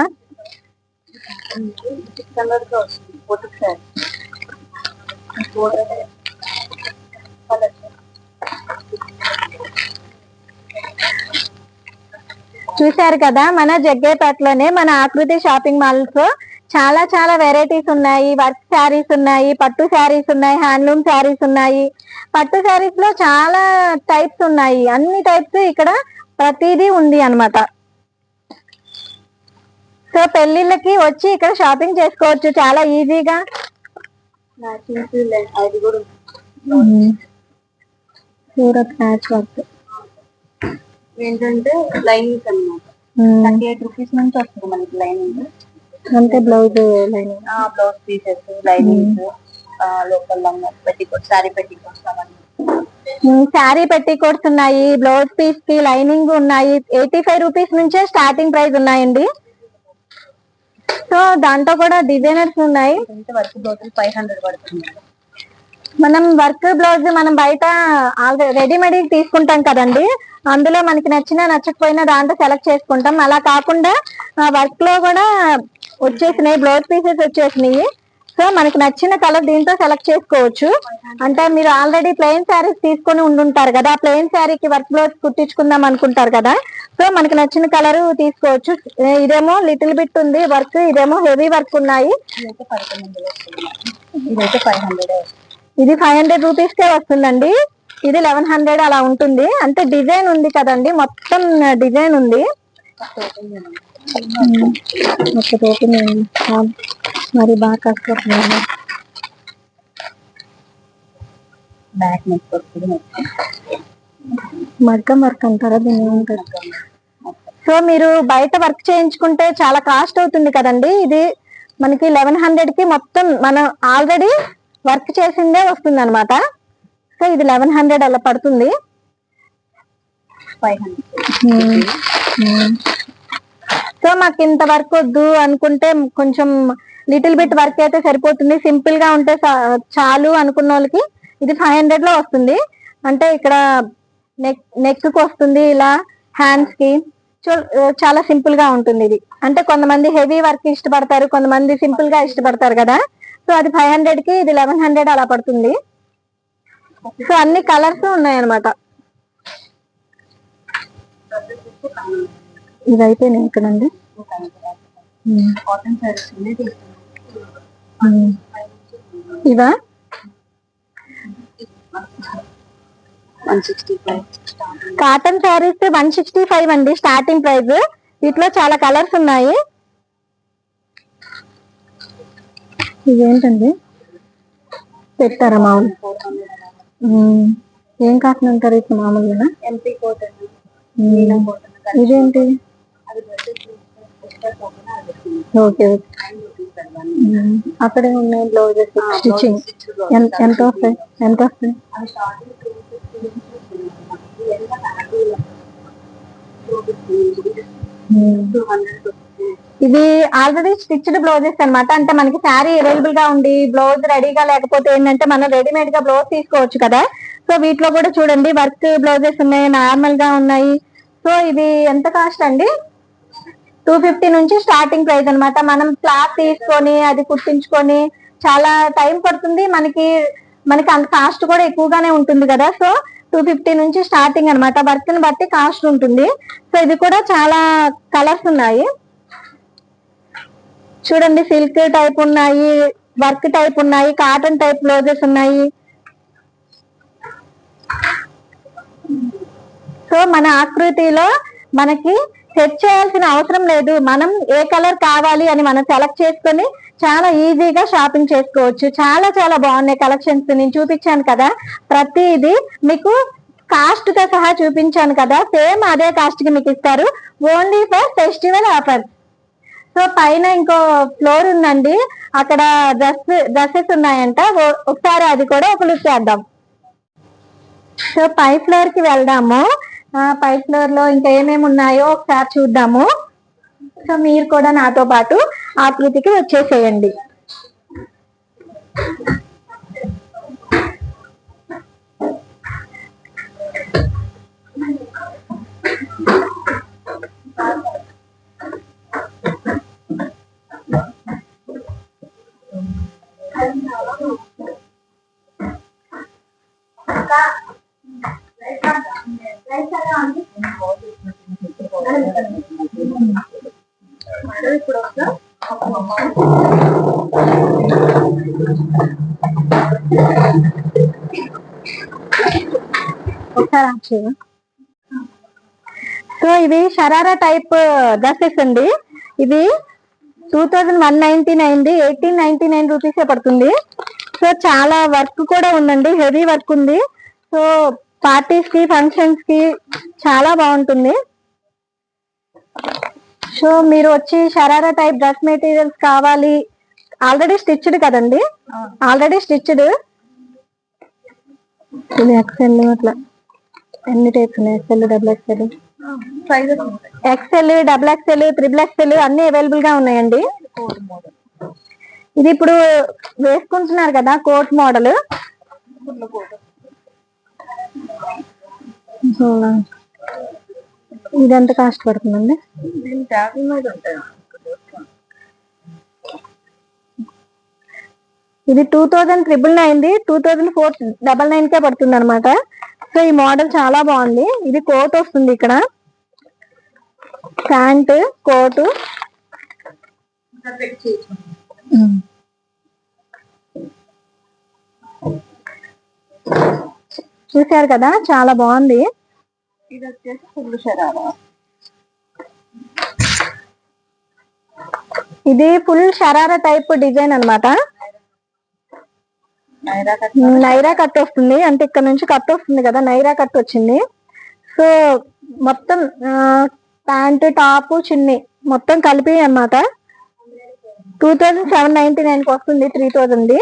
చూసారు కదా, మన జగ్గేపేటలోనే మన ఆకృతి షాపింగ్ మాల్స్ చాలా చాలా వెరైటీస్ ఉన్నాయి. వర్క్ శారీస్ ఉన్నాయి, పట్టు శారీస్ ఉన్నాయి, హ్యాండ్లూమ్ శారీస్ ఉన్నాయి. పట్టు శారీస్ లో చాలా టైప్స్ ఉన్నాయి, అన్ని టైప్స్ ఇక్కడ ప్రతిదీ ఉంది అన్నమాట. సో పెళ్లిళ్ళకి వచ్చి ఇక్కడ షాపింగ్ చేసుకోవచ్చు చాలా ఈజీగా. సూరత్ ప్యాచ్ వర్క్ ఏంటంటే లైనింగ్స్ అన్నమాట. 38 రూపీస్ నుంచి వస్తుంది మనకి లైనింగ్. అంటే blouse lining, blouse pieces, linings, local petticoats, sari petticoats అవన్నీ. శారీ పెట్టికోట్స్ ఉన్నాయి, బ్లౌజ్ పీస్ కి లైనింగ్ ఉన్నాయి. 85 రూపీస్ నుంచే స్టార్టింగ్ ప్రైస్ ఉన్నాయండి. సో దాంట్లో కూడా డిజైనర్స్ ఉన్నాయి. వర్క్ బ్లౌజ్ 500 పడుతుంది. మనం వర్క్ బ్లౌజ్ మనం బయట రెడీమేడ్ తీసుకుంటాం కదండి, అందులో మనకి నచ్చినా నచ్చకపోయినా దాంట్లో సెలెక్ట్ చేసుకుంటాం. అలా కాకుండా వర్క్ లో కూడా వచ్చేసినాయి, బ్లౌజ్ పీసెస్ వచ్చేసినాయి. సో మనకి నచ్చిన కలర్ దీంతో సెలెక్ట్ చేసుకోవచ్చు. అంటే మీరు ఆల్రెడీ ప్లెయిన్ శారీస్ తీసుకొని ఉండుంటారు కదా, ప్లెయిన్ శారీకి వర్క్ బ్లౌజ్ కుట్టించుకుందాం అనుకుంటారు కదా, సో మనకి నచ్చిన కలర్ తీసుకోవచ్చు. ఇదేమో లిటిల్ బిట్ ఉంది వర్క్, ఇదేమో హెవీ వర్క్ ఉన్నాయి. ఇది 500 రూపీస్ కే వస్తుందండి. ఇది 1100 అలా ఉంటుంది. అంటే డిజైన్ ఉంది కదండి, మొత్తం డిజైన్ ఉంది. మరి బాగా కష్టపడుతుంది. మగ్గం వర్క్ అంటారా దీన్ని ఏమంటారు? సో మీరు బయట వర్క్ చేయించుకుంటే చాలా కాస్ట్ అవుతుంది కదండి, ఇది మనకి 1100 కి మొత్తం మనం ఆల్రెడీ వర్క్ చేసిందే వస్తుంది అనమాట. సో ఇది 1100 అలా పడుతుంది. 500. సో మాకు ఇంత వర్క్ వద్దు అనుకుంటే కొంచెం లిటిల్ బిట్ వర్క్ అయితే సరిపోతుంది, సింపుల్ గా ఉంటే చాలు అనుకున్న వాళ్ళకి ఇది 500 లో వస్తుంది. అంటే ఇక్కడ నెక్ కి వస్తుంది, ఇలా హ్యాండ్స్ కి చాలా సింపుల్ గా ఉంటుంది ఇది. అంటే కొంతమంది హెవీ వర్క్ ఇష్టపడతారు, కొంతమంది సింపుల్ గా ఇష్టపడతారు కదా. సో అది 500 కి, ఇది 1100 అలా పడుతుంది. సో అన్ని కలర్స్ ఉన్నాయన్నమాట. ఇదైతే నేను ఇక్కడండి ఇవా 165. కాటన్ శారీస్ 165 అండి స్టార్టింగ్ ప్రైస్. వీటిలో చాలా కలర్స్ ఉన్నాయి. ఇదేంటండి పెట్టారా మామూలు? ఏం కాటన్ అంటారు ఇప్పుడు మామూలుగా? MP cotton. ఇదేంటి? Okay okay. అక్కడే ఉన్నాయి బ్లౌజెస్ స్టిచ్చింగ్. ఎంత వస్తాయి? ఎంత వస్తాయి? ఇది ఆల్రెడీ స్టిచ్డ్ బ్లౌజెస్ అన్నమాట. అంటే మనకి శారీ అవైలబుల్ గా ఉండి బ్లౌజ్ రెడీగా లేకపోతే ఏంటంటే మనం రెడీమేడ్ గా బ్లౌజ్ తీసుకోవచ్చు కదా. సో వీటిలో కూడా చూడండి వర్క్ బ్లౌజెస్ ఉన్నాయి, నార్మల్ గా ఉన్నాయి. సో ఇది ఎంత కాస్ట్ అండి? 250 నుంచి స్టార్టింగ్ ప్రైస్ అన్నమాట. మనం క్లాత్ తీసుకొని అది కుట్టించుకొని చాలా టైం పడుతుంది, మనకి అంత కాస్ట్ కూడా ఎక్కువగానే ఉంటుంది కదా. సో 250 నుంచి స్టార్టింగ్ అన్నమాట. వర్క్ ని బట్టి కాస్ట్ ఉంటుంది. సో ఇది కూడా చాలా కలర్స్ ఉన్నాయి చూడండి. సిల్క్ టైప్ ఉన్నాయి, వర్క్ టైప్ ఉన్నాయి, కాటన్ టైప్ బ్లౌజెస్ ఉన్నాయి. సో మన ఆకృతిలో మనకి సెట్ చేయాల్సిన అవసరం లేదు. మనం ఏ కలర్ కావాలి అని మనం సెలెక్ట్ చేసుకొని చాలా ఈజీగా షాపింగ్ చేసుకోవచ్చు. చాలా చాలా బాగున్నాయి కలెక్షన్స్. నేను చూపించాను కదా, ప్రతిదీ మీకు కాస్ట్ తో సహా చూపించాను కదా, సేమ్ అదే కాస్ట్ కి మీకు ఇస్తారు, only for festival offer. So పైన ఇంకో ఫ్లోర్ ఉందండి, అక్కడ డ్రెస్సెస్ ఉన్నాయంట, ఒకసారి అది కూడా ఒక లుక్ చేద్దాం. సో పై ఫ్లోర్ కి వెళ్దాము. పై ఫ్లోర్ లో ఇంకా ఏమేమి ఉన్నాయో ఒకసారి చూద్దాము. సో మీరు కూడా నాతో పాటు ఆకృతికి వచ్చేసేయండి. సో ఇవి షరారా టైప్ డ్రెస్సెస్ అండి. ఇది 2199 1899 రూపీసే పడుతుంది. సో చాలా వర్క్ కూడా ఉందండి, హెవీ వర్క్ ఉంది. సో పార్టీస్ కి ఫంక్షన్స్ కి చాలా బాగుంటుంది. సో మీరు వచ్చి షరారా టైప్ డ్రెస్ మెటీరియల్స్ కావాలి, ఆల్రెడీ స్టిచ్డ్ కదండి, ఆల్రెడీ స్టిచ్డ్. ఇది ఎక్సెల్, అట్లా ఎన్ని టైప్స్ ఉన్నాయి, XL, double XL, XL, double XL, triple XL అన్ని అవైలబుల్ గా ఉన్నాయండి. ఇది ఇప్పుడు వేసుకుంటున్నారు కదా కోట్ మోడల్. ఇది ఎంత కాస్ట్ పడుతుందండి? ఇది 2999, 2499 కే పడుతుంది అనమాట. సో ఈ మోడల్ చాలా బాగుంది. ఇది కోట్ వస్తుంది, ఇక్కడ ప్యాంట్ కోటు. చూసారు కదా, చాలా బాగుంది. ఇది వచ్చేసి ఫుల్ షరారా. ఇది ఫుల్ షరారా టైప్ డిజైన్ అనమాట. నైరా కట్ వస్తుంది, అంటే ఇక్కడ నుంచి కట్ వస్తుంది కదా, నైరా కట్ వచ్చింది. సో మొత్తం ప్యాంట్, టాప్, చున్నీ మొత్తం కలిపి అన్నమాట. 2799 వస్తుంది, 3000.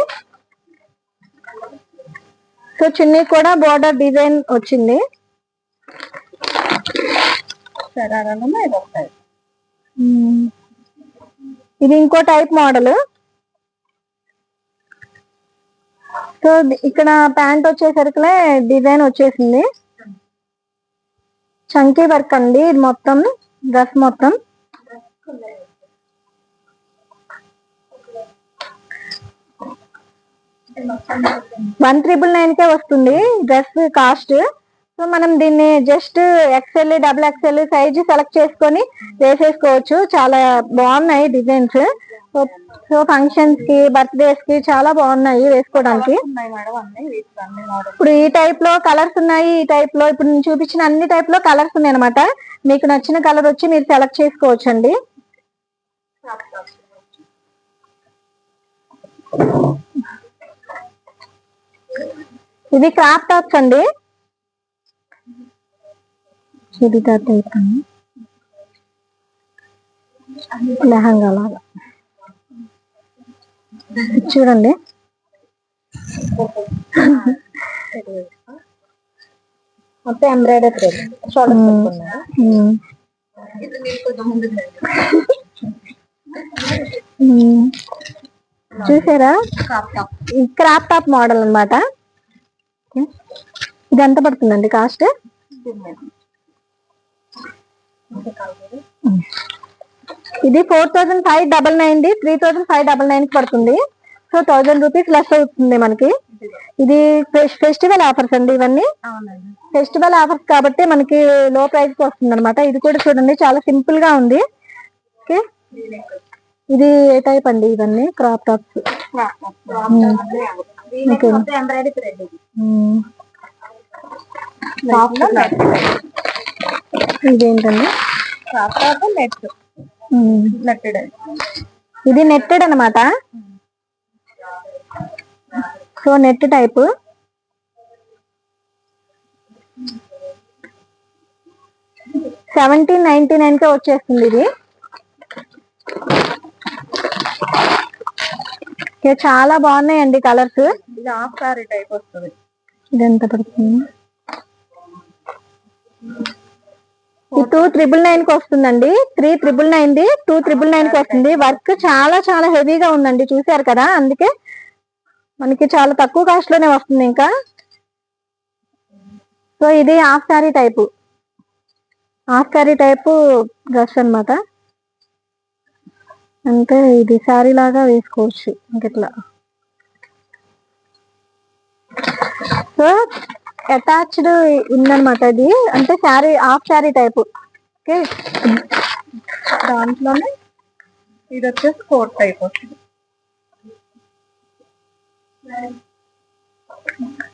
సో చున్నీ కూడా బోర్డర్ డిజైన్ వచ్చింది. ఇది ఇంకో టైప్ మోడల్. సో ఇక్కడ ప్యాంట్ వచ్చేసరికి డిజైన్ వచ్చేసింది, చంకీ వర్క్ అండి. ఇది మొత్తం డ్రెస్ మొత్తం. $1,999 వస్తుంది డ్రెస్ కాస్ట్. సో మనం దీన్ని just XL, double XL size select చేసుకొని వేసేసుకోవచ్చు. చాలా బాగున్నాయి డిజైన్స్. సో ఫంక్షన్స్ కి, బర్త్డేస్ కి చాలా బాగున్నాయి వేసుకోవడానికి. ఇప్పుడు ఈ టైప్ లో కలర్స్ ఉన్నాయి, ఈ టైప్ లో ఇప్పుడు నేను చూపించిన అన్ని టైప్ లో కలర్స్ ఉన్నాయి అనమాట. మీకు నచ్చిన కలర్ వచ్చి మీరు సెలెక్ట్ చేసుకోవచ్చు అండి. ఇది క్రాప్ టాప్స్ అండి, చుడిదార్ టైప్ అండి, లెహంగా లాగా. చూడండి, మొత్తం ఎంబ్రాయిడరీ చూసారా, క్రాప్ టాప్ మోడల్ అన్నమాట. ఇది ఎంత పడుతుందండి కాస్ట్? ఇది 4599, 3599 పడుతుంది. సో 1000 రూపీస్ లెస్ అవుతుంది మనకి. ఇది ఫెస్టివల్ ఆఫర్స్ అండి, ఇవన్నీ ఫెస్టివల్ ఆఫర్స్ కాబట్టి మనకి లో ప్రైస్ కి వస్తుంది అనమాట. ఇది కూడా చూడండి, చాలా సింపుల్ గా ఉంది. ఓకే, ఇది ఏ టైప్ అండి? ఇవన్నీ క్రాప్ టాప్స్. ఇదేంటండి? ఇది నెట్టెడ్ అనమాట. So net type. 1799 కే వచ్చేస్తుంది ఇది. చాలా బాగున్నాయండి కలర్స్. ఇది హాఫ్ సారీ టైప్ వస్తుంది. ఇది ఎంత పడుతుంది? 2999 కి వస్తుందండి. 3999 2999 కి వస్తుంది. వర్క్ చాలా చాలా హెవీగా ఉందండి, చూసారు కదా, అందుకే మనకి చాలా తక్కువ కాస్ట్ లోనే వస్తుంది. ఇంకా సో ఇది హాఫ్ సారీ టైపు డ్రెస్ అన్నమాట. అంటే ఇది శారీ లాగా వేసుకోవచ్చు ఇంకెట్లా. సో అటాచ్డ్ ఉందన్నమాట ఇది, అంటే sari half sari type. Okay, దాంట్లోనే ఇది వచ్చేసి కోట్ టైప్ వస్తుంది.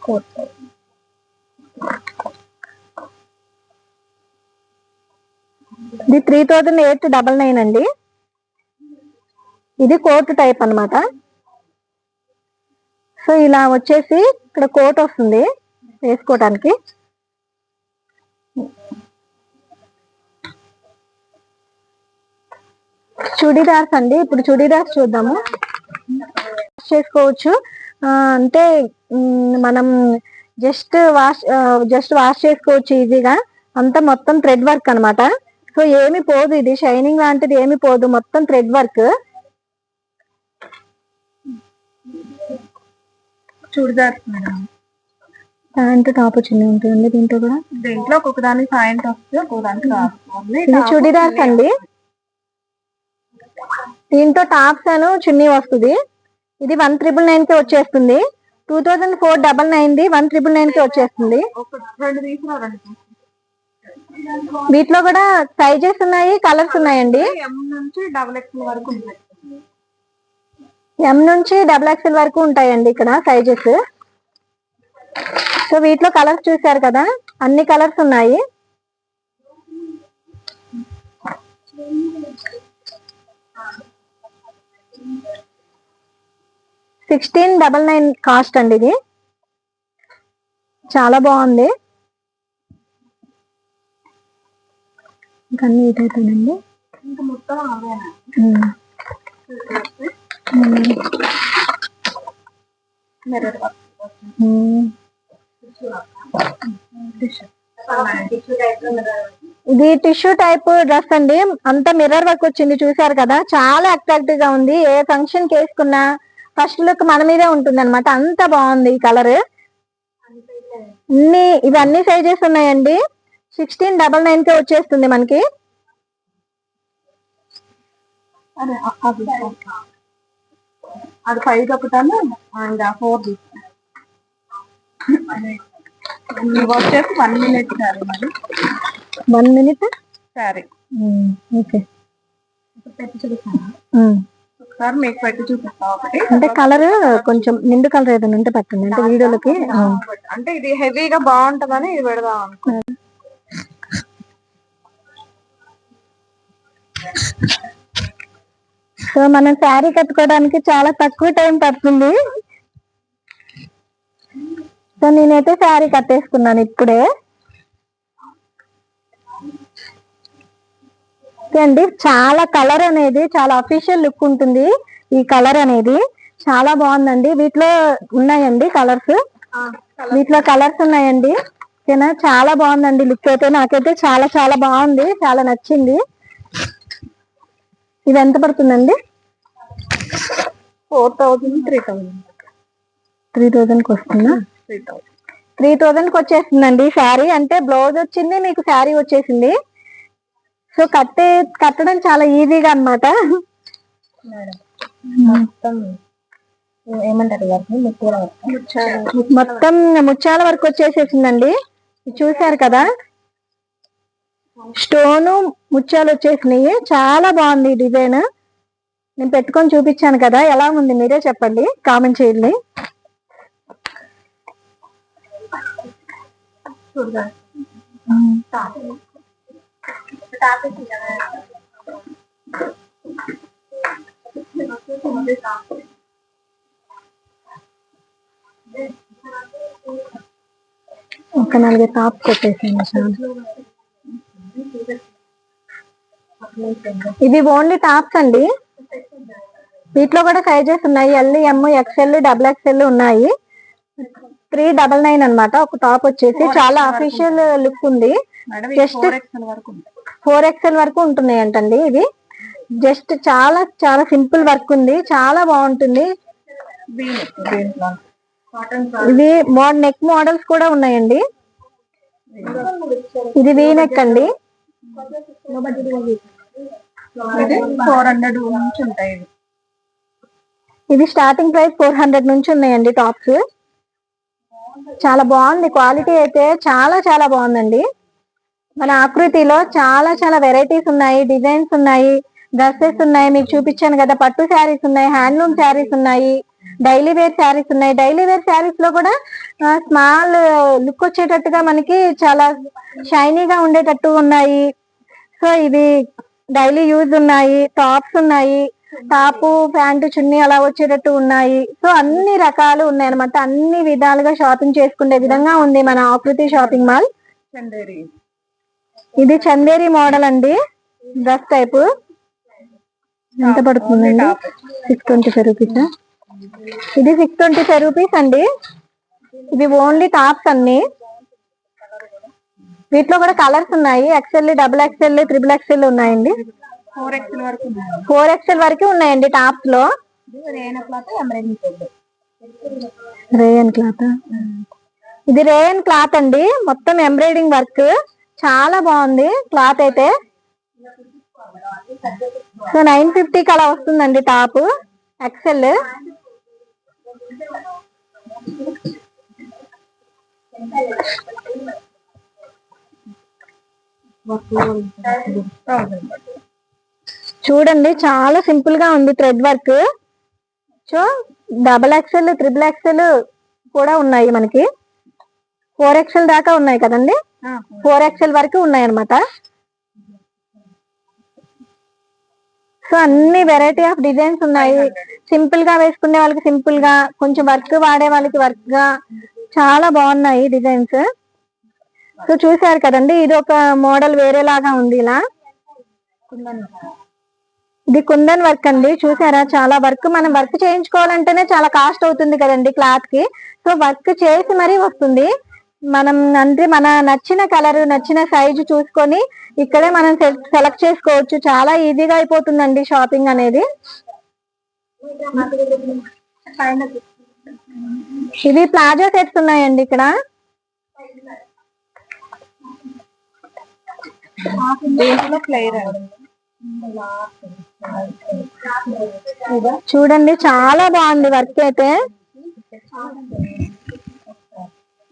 కోట్ టైప్ ఇది 3899 అండి. ఇది కోట్ టైప్ అన్నమాట. సో ఇలా వచ్చేసి ఇక్కడ కోట్ వస్తుంది వేసుకోవటానికి. చుడీదార్స్ అండి, ఇప్పుడు చుడీదార్స్ చూద్దాము. చేసుకోవచ్చు, అంటే మనం జస్ట్ వాష్ చేసుకోవచ్చు ఈజీగా. అంతా మొత్తం థ్రెడ్ వర్క్ అన్నమాట. సో ఏమి పోదు, ఇది షైనింగ్ లాంటిది ఏమి పోదు, మొత్తం thread work. Churidars madam. Pant top చిన్న ఉంటుంది దీంట్లో కూడా. దీంట్లో ఒక్కొక్క దానికి ప్యాంట్ వస్తుంది, ఒక్కొక్క దానికి ఇది చుడీదార్స్ అండి. దీంట్లో టాప్స్ అను చున్నీ వస్తుంది. ఇది 1999 కి వచ్చేస్తుంది. 2499 1999 కి వచ్చేస్తుంది. వీటిలో కూడా సైజెస్ ఉన్నాయి, కలర్స్ ఉన్నాయండి. ఎం నుంచి XXL వరకు ఉంటాయి. ఎం నుంచి XXL వరకు ఉంటాయండి ఇక్కడ సైజెస్. సో వీటిలో కలర్స్ చూసారు కదా, అన్ని కలర్స్ ఉన్నాయి. 1699 కాస్ట్ అండి. ఇది చాలా బాగుంది. ఇంకా నీట్ అయిపోయిందండి. ఇంకా మొత్తం అవేనా? ఇది టిష్యూ టైప్ డ్రెస్ అండి. అంతా మిర్రర్ వర్క్ వచ్చింది, చూసారు కదా, చాలా అట్రాక్టివ్ గా ఉంది. ఏ ఫంక్షన్ కి వేసుకున్నా ఫస్ట్ లుక్ మన మీదే ఉంటుంది అనమాట. అంత బాగుంది ఈ కలర్. ఇవన్నీ సైజెస్ ఉన్నాయండి. 1699 కే వచ్చేస్తుంది మనకి. అది 5 ఒకటాను అండ్ 4 వచ్చేసి 1 minute సారీ. మరి 1 minute సారీ. ఓకే, పెట్టి చూపిస్తాను ఒకసారి, మీకు పెట్టి చూపిస్తా ఒకటి. అంటే కలర్ కొంచెం నిండు కలర్ ఏదైనా ఉంటే పెట్టండి, అంటే వీడియోలకి. అంటే ఇది హెవీగా బాగుంటదని ఇది పెడదాం అనుకుంటున్నాను. సో మనం శారీ కట్టుకోవడానికి చాలా తక్కువ టైం పడుతుంది. సో నేనైతే శారీ కట్టేసుకున్నాను ఇప్పుడే. అండి, చాలా కలర్ అనేది చాలా అఫీషియల్ లుక్ ఉంటుంది. ఈ కలర్ అనేది చాలా బాగుందండి. వీటిలో ఉన్నాయండి కలర్స్, ఉన్నాయండి. ఓకేనా, చాలా బాగుందండి లుక్ అయితే. నాకైతే చాలా చాలా బాగుంది, చాలా నచ్చింది. ఇది ఎంత పడుతుందండి? 4000 3000 3000 కి వస్తుందా? 3000 కి వచ్చేస్తుందండి శారీ. అంటే బ్లౌజ్ వచ్చింది, మీకు శారీ వచ్చేసింది. సో కట్టడం చాలా ఈజీగా అన్నమాట. మొత్తం ముత్యాల వరకు వచ్చేసేసిందండి, చూసారు కదా. స్టోను ముత్యాలు వచ్చేసినాయి. చాలా బాగుంది డిజైన్. నేను పెట్టుకొని చూపించాను కదా, ఎలా ఉంది మీరే చెప్పండి, కామెంట్ చేయండి. ఒక 4 టాప్ కొట్టేసాను. ఇవి ఓన్లీ టాప్స్ అండి. వీటిలో కూడా సైజెస్ ఉన్నాయి. ఎల్, ఎం, ఎక్స్ఎల్, డబుల్ ఎక్స్ఎల్ ఉన్నాయి. 399 అన్నమాట. ఒక టాప్ వచ్చేసి చాలా అఫీషియల్ లుక్ ఉంది. జస్ట్ 4XL వరకు ఉంటున్నాయి అంటండి. ఇవి జస్ట్ చాలా చాలా సింపుల్ వర్క్ ఉంది, చాలా బాగుంటుంది. ఇవి నెక్ మోడల్స్ కూడా ఉన్నాయండి. ఇది వీ నెక్ అండి. 400 నుంచి ఉంటాయి. ఇది స్టార్టింగ్ ప్రైస్ 400 నుంచి ఉన్నాయండి టాప్స్. చాలా బాగుంది, క్వాలిటీ అయితే చాలా చాలా బాగుందండి. మన ఆకృతిలో చాలా చాలా వెరైటీస్ ఉన్నాయి, డిజైన్స్ ఉన్నాయి, డ్రెస్సెస్ ఉన్నాయి. మీకు చూపించాను కదా, పట్టు శారీస్ ఉన్నాయి, హ్యాండ్లూమ్ శారీస్ ఉన్నాయి, డైలీ వేర్ శారీస్ ఉన్నాయి. డైలీ వేర్ శారీస్ లో కూడా స్మాల్ లుక్ వచ్చేటట్టుగా మనకి చాలా షైనీగా ఉండేటట్టు ఉన్నాయి. సో ఇది డైలీ యూజ్ ఉన్నాయి. టాప్స్ ఉన్నాయి, టాపు ప్యాంటు చున్నీ అలా వచ్చేటట్టు ఉన్నాయి. సో అన్ని రకాలు ఉన్నాయి అనమాట. అన్ని విధాలుగా షాపింగ్ చేసుకునే విధంగా ఉంది మన ఆకృతి షాపింగ్ మాల్. ఇది చందేరి మోడల్ అండి, డ్రెస్ టైప్. ఎంత పడుతుందండి? 625 రూపీస్. ఇది 625 రూపీస్ అండి. ఇవి ఓన్లీ టాప్స్ అన్ని. వీటిలో కూడా కలర్స్ ఉన్నాయి. XL, double XL, triple XL ఉన్నాయండి. 4XL వరకు ఉన్నాయండి టాప్స్ లో. Rayon cloth. ఇది రేయన్ క్లాత్ అండి, మొత్తం ఎంబ్రాయిడింగ్ వర్క్. చాలా బాగుంది క్లాత్ అయితే. సో 950కి అలా వస్తుందండి టాప్ ఎక్స్ఎల్. చూడండి చాలా సింపుల్ గా ఉంది, thread work. So double XL, triple XL కూడా ఉన్నాయి మనకి. 4XL దాకా ఉన్నాయి కదండి. 4XL వరకు ఉన్నాయి అనమాట. సో అన్ని వెరైటీ ఆఫ్ డిజైన్స్ ఉన్నాయి. సింపుల్ గా వేసుకునే వాళ్ళకి సింపుల్ గా, కొంచెం వర్క్ వాడే వాళ్ళకి వర్క్ గా చాలా బాగున్నాయి డిజైన్స్. సో చూసారు కదండి, ఇది ఒక మోడల్ వేరేలాగా ఉంది. ఇలా ఇది కుందన్ వర్క్ అండి. చూసారా, చాలా వర్క్. మనం వర్క్ చేయించుకోవాలంటేనే చాలా కాస్ట్ అవుతుంది కదండి క్లాత్ కి. సో వర్క్ చేసి మరీ వస్తుంది. మనం అంటే మన నచ్చిన కలర్, నచ్చిన సైజు చూసుకొని ఇక్కడే మనం సెలెక్ట్ చేసుకోవచ్చు. చాలా ఈజీగా అయిపోతుందండి షాపింగ్ అనేది. ఇవి ప్లాజో సెట్స్ ఉన్నాయండి ఇక్కడ. చూడండి చాలా బాగుంది వర్క్ అయితే.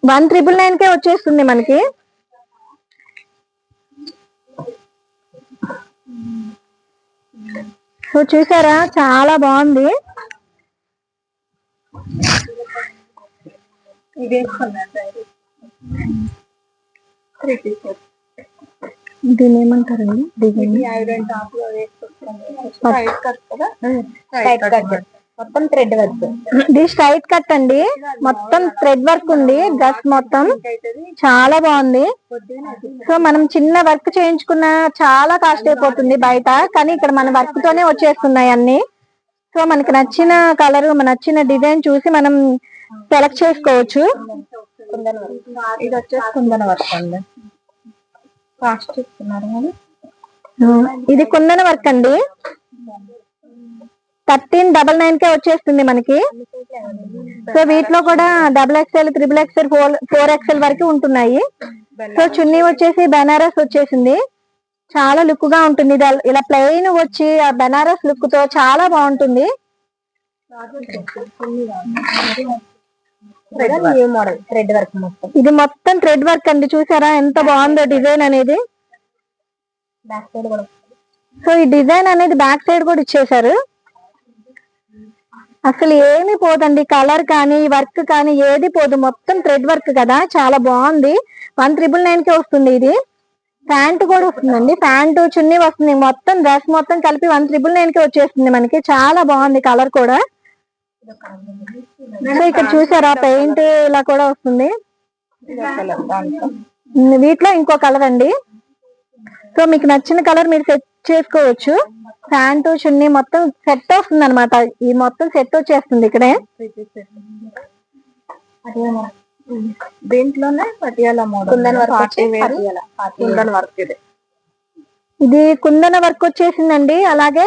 1,999కే వచ్చేస్తుంది మనకి. సో చూసారా, చాలా బాగుంది. దీని ఏమంటారండి? మొత్తం థ్రెడ్ వర్క్. ఇది స్ట్రైట్ కట్ అండి, మొత్తం థ్రెడ్ వర్క్ ఉంది. డ్రెస్ మొత్తం చాలా బాగుంది. సో మనం చిన్న వర్క్ చేయించుకున్న చాలా కాస్ట్ అయిపోతుంది బయట, కానీ ఇక్కడ మన వర్క్ తోనే వచ్చేస్తున్నాయి అన్ని. సో మనకి నచ్చిన కలర్, నచ్చిన డిజైన్ చూసి మనం సెలెక్ట్ చేసుకోవచ్చు. ఇది వచ్చేసి కుందన వర్క్ అండి. కాస్ట్ ఇస్తున్నారు. ఇది కుందన వర్క్ అండి. 1399కే వచ్చేస్తుంది మనకి. సో వీటిలో కూడా double XL, triple XL, 4XL వరకు ఉంటున్నాయి. సో చున్నీ వచ్చేసి బెనారస్ వచ్చేసింది. చాలా లుక్ గా ఉంటుంది. ఇలా ప్లెయిన్ వచ్చి ఆ బెనారస్ లుక్ తో చాలా బాగుంటుంది. ఇది మొత్తం థ్రెడ్ వర్క్ అండి. చూసారా ఎంత బాగుందో డిజైన్ అనేది. సో ఈ డిజైన్ అనేది బ్యాక్ సైడ్ కూడా ఇచ్చేసారు. అసలు ఏమి పోదండి, కలర్ కానీ వర్క్ కానీ ఏది పోదు. మొత్తం థ్రెడ్ వర్క్ కదా, చాలా బాగుంది. 1,999కే వస్తుంది. ఇది ప్యాంట్ కూడా వస్తుందండి, ప్యాంటు చున్నీ వస్తుంది. మొత్తం డ్రెస్ మొత్తం కలిపి 1,999కే వచ్చేస్తుంది మనకి. చాలా బాగుంది కలర్ కూడా. సో ఇక్కడ చూసారా, పెయింట్ ఇలా కూడా వస్తుంది. వీటిలో ఇంకో కలర్ అండి. సో మీకు నచ్చిన కలర్ మీరు సెట్ చేసుకోవచ్చు. ప్యాంటు చున్నీ మొత్తం సెట్ వస్తుంది అనమాట. ఈ మొత్తం సెట్ వచ్చేస్తుంది ఇక్కడే. దీంట్లోనే Patiala model kundan work kundan work ఇది కుందన వర్క్ వచ్చేసిందండి. అలాగే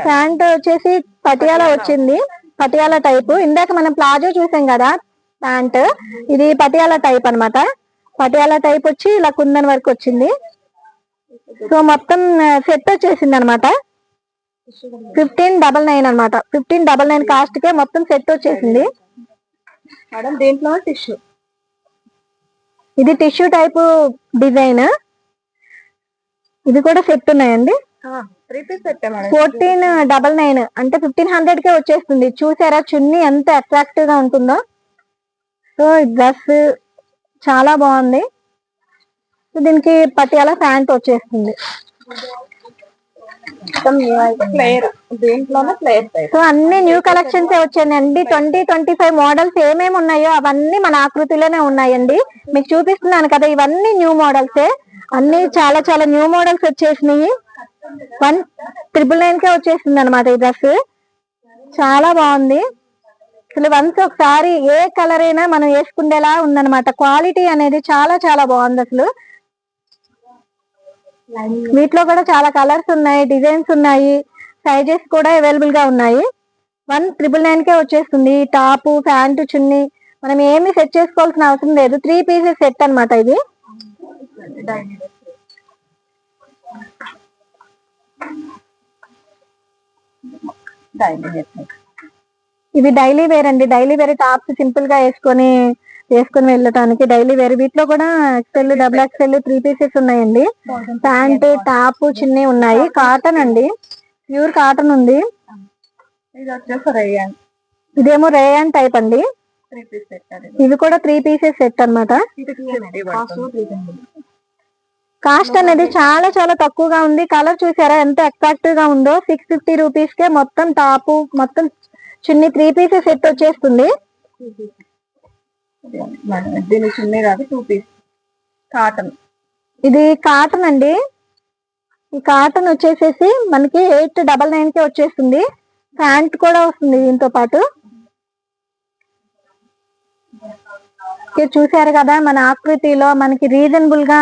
ప్యాంట్ వచ్చేసి పటియాలా వచ్చింది, పటియాలా టైప్. ఇందాక మనం ప్లాజో చూసాం కదా ప్యాంట్, ఇది పటియాలా టైప్ అన్నమాట. పటియాలా టైప్ వచ్చి ఇలా కుందన్ వర్క్ వచ్చింది. సో మొత్తం సెట్ వచ్చేసింది అనమాట. 1599 అనమాట. 1599 కాస్ట్ కే మొత్తం సెట్ వచ్చేసింది మేడం. దీంట్లో టిష్యూ, ఇది టిష్యూ టైప్ డిజైన్. ఇది కూడా సెట్ ఉన్నాయండి. 3 పీస్ సెట్ మేడం. 1499 అంటే 1500 కే వచ్చేస్తుంది. చూసారా చున్నీ ఎంత అట్రాక్టివ్ గా ఉంటుందో. సో ఈ డ్రెస్ చాలా బాగుంది. సో దీనికి పటియాలా ప్యాంట్ వచ్చేస్తుంది. ప్లేయర్, దీంట్లోనే ప్లేయర్ టైప్. సో అన్ని న్యూ కలెక్షన్స్ వచ్చాయండి. 2025 మోడల్స్ ఏమేమి ఉన్నాయో అవన్నీ మన ఆకృతిలోనే ఉన్నాయండి. మీకు చూపిస్తున్నాను కదా, ఇవన్నీ న్యూ మోడల్సే. అన్ని చాలా చాలా న్యూ మోడల్స్ వచ్చేసినాయి. 1999 కే వచ్చేసింది అనమాట ఈ డ్రెస్. చాలా బాగుంది అసలు. వన్స్ ఒకసారి ఏ కలర్ అయినా మనం వేసుకునేలా ఉందన్నమాట. క్వాలిటీ అనేది చాలా చాలా బాగుంది అసలు. వీటిలో కూడా చాలా కలర్స్ ఉన్నాయి, డిజైన్స్ ఉన్నాయి, సైజెస్ కూడా అవైలబుల్ గా ఉన్నాయి. 1999 కే వచ్చేస్తుంది. టాప్, ప్యాంటు, చున్నీ మనం ఏమి సెట్ చేసుకోవాల్సిన అవసరం లేదు. 3 పీసెస్ సెట్ అన్నమాట ఇది. ఇవి డైలీ వేర్ అండి. డైలీ వేర్ టాప్స్ సింపుల్ గా వేసుకొని వెళ్ళటానికి డైలీ వేర్. వీటిలో కూడా ఎక్స్ఎల్, డబుల్ ఎక్స్ఎల్, 3 పీసెస్ ఉన్నాయండి. ప్యాంట్, టాప్, చున్నీ ఉన్నాయి. కాటన్ అండి, ప్యూర్ కాటన్ ఉంది. ఇదేమో రేయాన్ టైప్ అండి. ఇవి కూడా 3 పీసెస్ సెట్ అన్నమాట. కాస్ట్ అనేది చాలా చాలా తక్కువగా ఉంది. కలర్ చూసారా ఎంత అట్రాక్టివ్ గా ఉందో. 650 రూపీస్ కే మొత్తం టాప్, మొత్తం చున్నీ 3 పీసెస్ సెట్ వచ్చేస్తుంది. దీని చున్నీ కాదు, 2 పీస్ కాటన్. ఇది కాటన్ అండి. ఈ కాటన్ వచ్చేసేసి మనకి 899 కే వచ్చేస్తుంది. ప్యాంట్ కూడా వస్తుంది దీంతో పాటు. చూసారు కదా, మన ఆకృతిలో మనకి రీజనబుల్ గా,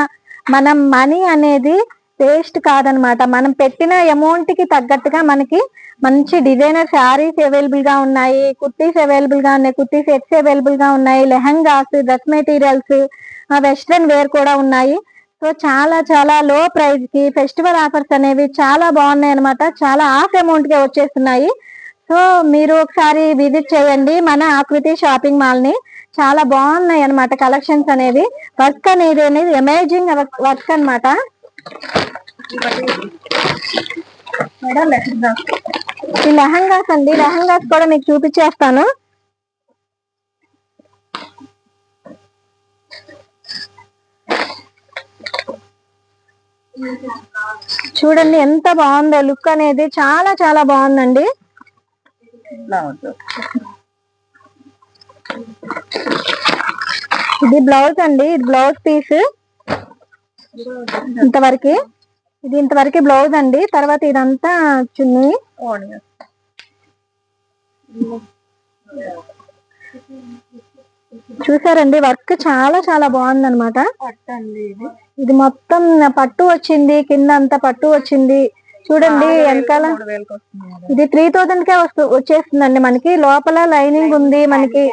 మనం మనీ అనేది వేస్ట్ కాదనమాట. మనం పెట్టిన అమౌంట్ కి తగ్గట్టుగా మనకి మంచి డిజైనర్ శారీస్ అవైలబుల్ గా ఉన్నాయి, కుర్తీస్ అవైలబుల్ గా ఉన్నాయి, కుర్తీ సెట్స్ అవైలబుల్ గా ఉన్నాయి, lehengas, dress materials, western wear కూడా ఉన్నాయి. సో చాలా చాలా లో ప్రైస్ కి ఫెస్టివల్ ఆఫర్స్ అనేవి చాలా బాగున్నాయి అనమాట. చాలా ఆఫ్ అమౌంట్ కే వచ్చేస్తున్నాయి. సో మీరు ఒకసారి విజిట్ చేయండి మన ఆకృతి షాపింగ్ మాల్ ని. చాలా బాగున్నాయి అనమాట కలెక్షన్స్ అనేవి. వర్క్ అనేది అమేజింగ్ వర్క్ అనమాట. ఈ లెహంగాస్ అండి, లెహంగాస్ కూడా మీకు చూపించేస్తాను. చూడండి ఎంత బాగుందో లుక్ అనేది. చాలా చాలా బాగుందండి. ఇది బ్లౌజ్ అండి, ఇది బ్లౌజ్ పీస్. ఇంతవరకు ఇది ఇంతవరకు బ్లౌజ్ అండి. తర్వాత ఇదంతా చున్నీ. చూసారండి వర్క్ చాలా చాలా బాగుంది అనమాట. ఇది మొత్తం పట్టు వచ్చింది, కింద అంతా పట్టు వచ్చింది. చూడండి వెనకాల. ఇది 3000 కే వచ్చేస్తుందండి మనకి. లోపల లైనింగ్ ఉంది మనకి.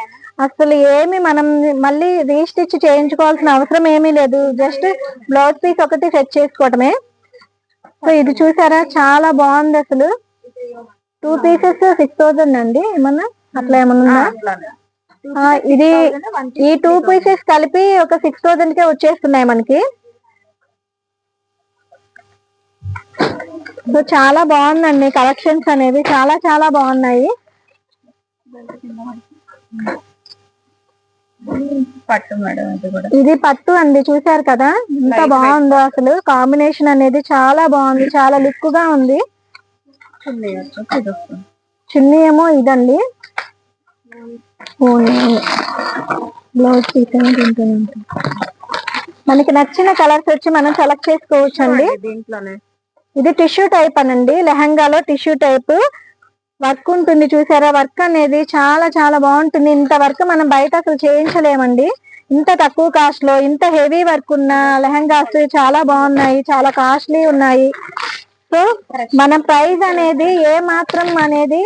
అసలు ఏమి మనం మళ్ళీ రీస్టిచ్ చేయించుకోవాల్సిన అవసరం ఏమీ లేదు. జస్ట్ బ్లౌజ్ పీస్ ఒకటి సెట్ చేసుకోవటమే. సో ఇది చూసారా చాలా బాగుంది అసలు. 2 పీసెస్ 6000 అండి. ఏమన్నా అట్లా ఏమన్నా ఇది ఈ 2 పీసెస్ కలిపి ఒక 6000 కే వచ్చేస్తున్నాయి మనకి. సో చాలా బాగుందండి కలెక్షన్స్ అనేవి. చాలా చాలా బాగున్నాయి. పట్టు మేడం, ఇది పట్టు అండి. చూసారు కదా ఎంత బాగుందో అసలు. కాంబినేషన్ అనేది చాలా బాగుంది, చాలా లుక్ గా ఉంది. చున్నీ ఏమో ఇదండి. బ్లౌజ్ పీస్ మనకి నచ్చిన కలర్స్ వచ్చి మనం సెలెక్ట్ చేసుకోవచ్చు అండి. దీంట్లోనే ఇది టిష్యూ టైప్ అనండి, లెహంగాలో టిష్యూ టైప్ వర్క్ ఉంటుంది చూసారా. వర్క్ అనేది చాలా చాలా బాగుంటుంది. ఇంత వర్క్ మనం బయట అసలు చేయించలేమండి. ఇంత తక్కువ కాస్ట్ లో ఇంత హెవీ వర్క్ ఉన్న లెహంగాస్ చాలా బాగున్నాయి, చాలా కాస్ట్లీ ఉన్నాయి. సో మన ప్రైస్ అనేది ఏ మాత్రం అనేది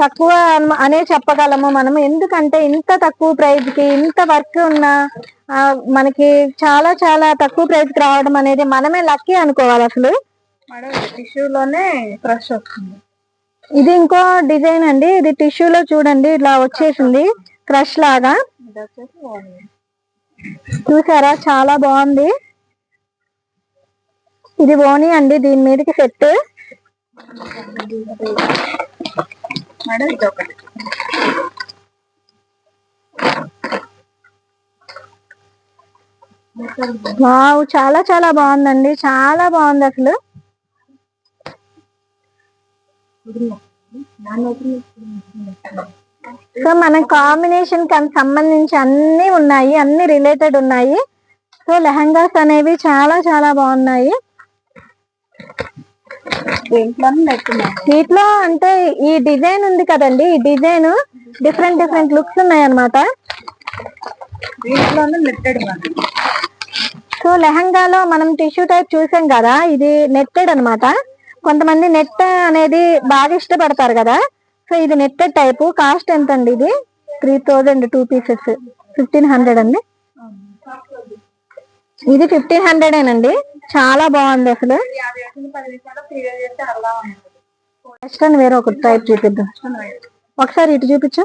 తక్కువ అనే చెప్పగలము మనం. ఎందుకంటే ఇంత తక్కువ ప్రైస్ కి ఇంత వర్క్ ఉన్న మనకి చాలా చాలా తక్కువ ప్రైస్ కి రావడం అనేది మనమే లక్కీ అనుకోవాలి అసలు. టిష్యూలోనే క్రష్ వస్తుంది. ఇది ఇంకో డిజైన్ అండి. ఇది టిష్యూలో చూడండి ఇలా వచ్చేసింది క్రష్ లాగా. చూసారా చాలా బాగుంది. ఇది ఓనీ అండి, దీని మీదకి సెట్. వావ్ చాలా చాలా బాగుందండి, చాలా బాగుంది అసలు. సో మన కాంబినేషన్ కి సంబంధించి అన్ని ఉన్నాయి, అన్ని రిలేటెడ్ ఉన్నాయి. సో లెహంగాస్ అనేవి చాలా చాలా బాగున్నాయి. వీటిలో అంటే ఈ డిజైన్ ఉంది కదండి, ఈ డిజైన్ డిఫరెంట్ డిఫరెంట్ లుక్స్ ఉన్నాయి అన్నమాట. సో లెహంగాలో మనం టిష్యూ టైప్ చూసాం కదా, ఇది నెట్టెడ్ అన్నమాట. కొంతమంది నెట్ అనేది బాగా ఇష్టపడతారు కదా. సో ఇది నెట్టెడ్ టైప్. కాస్ట్ ఎంత అండి? ఇది 3000 2 పీసెస్ 1500 అండి. ఇది 1500 చాలా బాగుంది అసలు. వెస్ట్రన్ వేరే ఒక టైప్ చూపిద్దాం ఒకసారి. ఇటు చూపించు.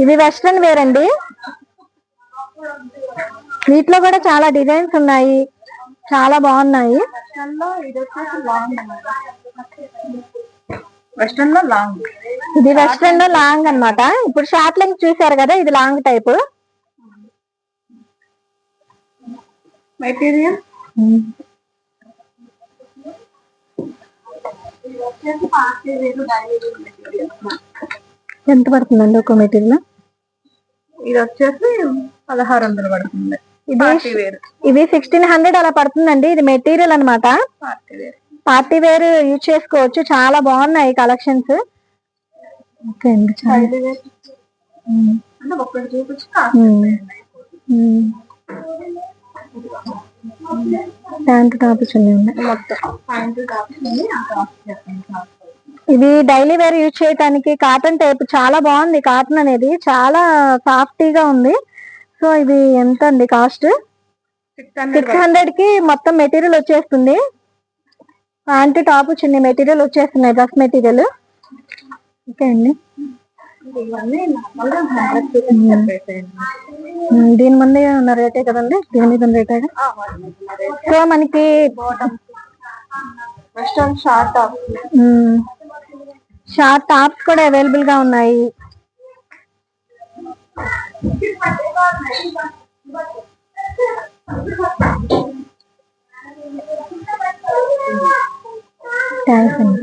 ఇది వెస్ట్రన్ వేర్ అండి. వీటిలో కూడా చాలా డిజైన్స్ ఉన్నాయి, చాలా బాగున్నాయి. వెస్ట్రన్ లో లాంగ్, ఇది వెస్ట్రన్ లో లాంగ్ అన్నమాట. ఇప్పుడు షార్ట్ లెంగ్త్ చూసారు కదా, ఇది లాంగ్ టైప్. మెటీరియల్ ఎంత పడుతుందండి ఒక మెటీరియల్? ఇది వచ్చేసి 1600 పడుతుంది. ఇది 1600 అలా పడుతుందండి. ఇది మెటీరియల్ అన్నమాట. పార్టీ వేర్ యూజ్ చేసుకోవచ్చు. చాలా బాగున్నాయి కలెక్షన్స్. ఓకే అండి, ప్యాంట్ టాప్స్ ఉన్నాయి. ఇది డైలీ వేర్ యూజ్ చేయడానికి కాటన్ టైప్ చాలా బాగుంది. కాటన్ అనేది చాలా సాఫ్టీగా ఉంది. సో ఇది ఎంత అండి కాస్ట్? 600 కి మొత్తం మెటీరియల్ వచ్చేస్తుంది. ప్యాంట్ టాప్ చిన్న మెటీరియల్ వచ్చేస్తున్నాయి, డ్రెస్ మెటీరియల్. ఓకే అండి, దీని ముందే ఉన్న రేటే కదండి, దీని మీద రేటే. సో మనకి షార్ట్ టాప్స్ కూడా అవైలబుల్ గా ఉన్నాయి. థ్యాంక్స్ అండి.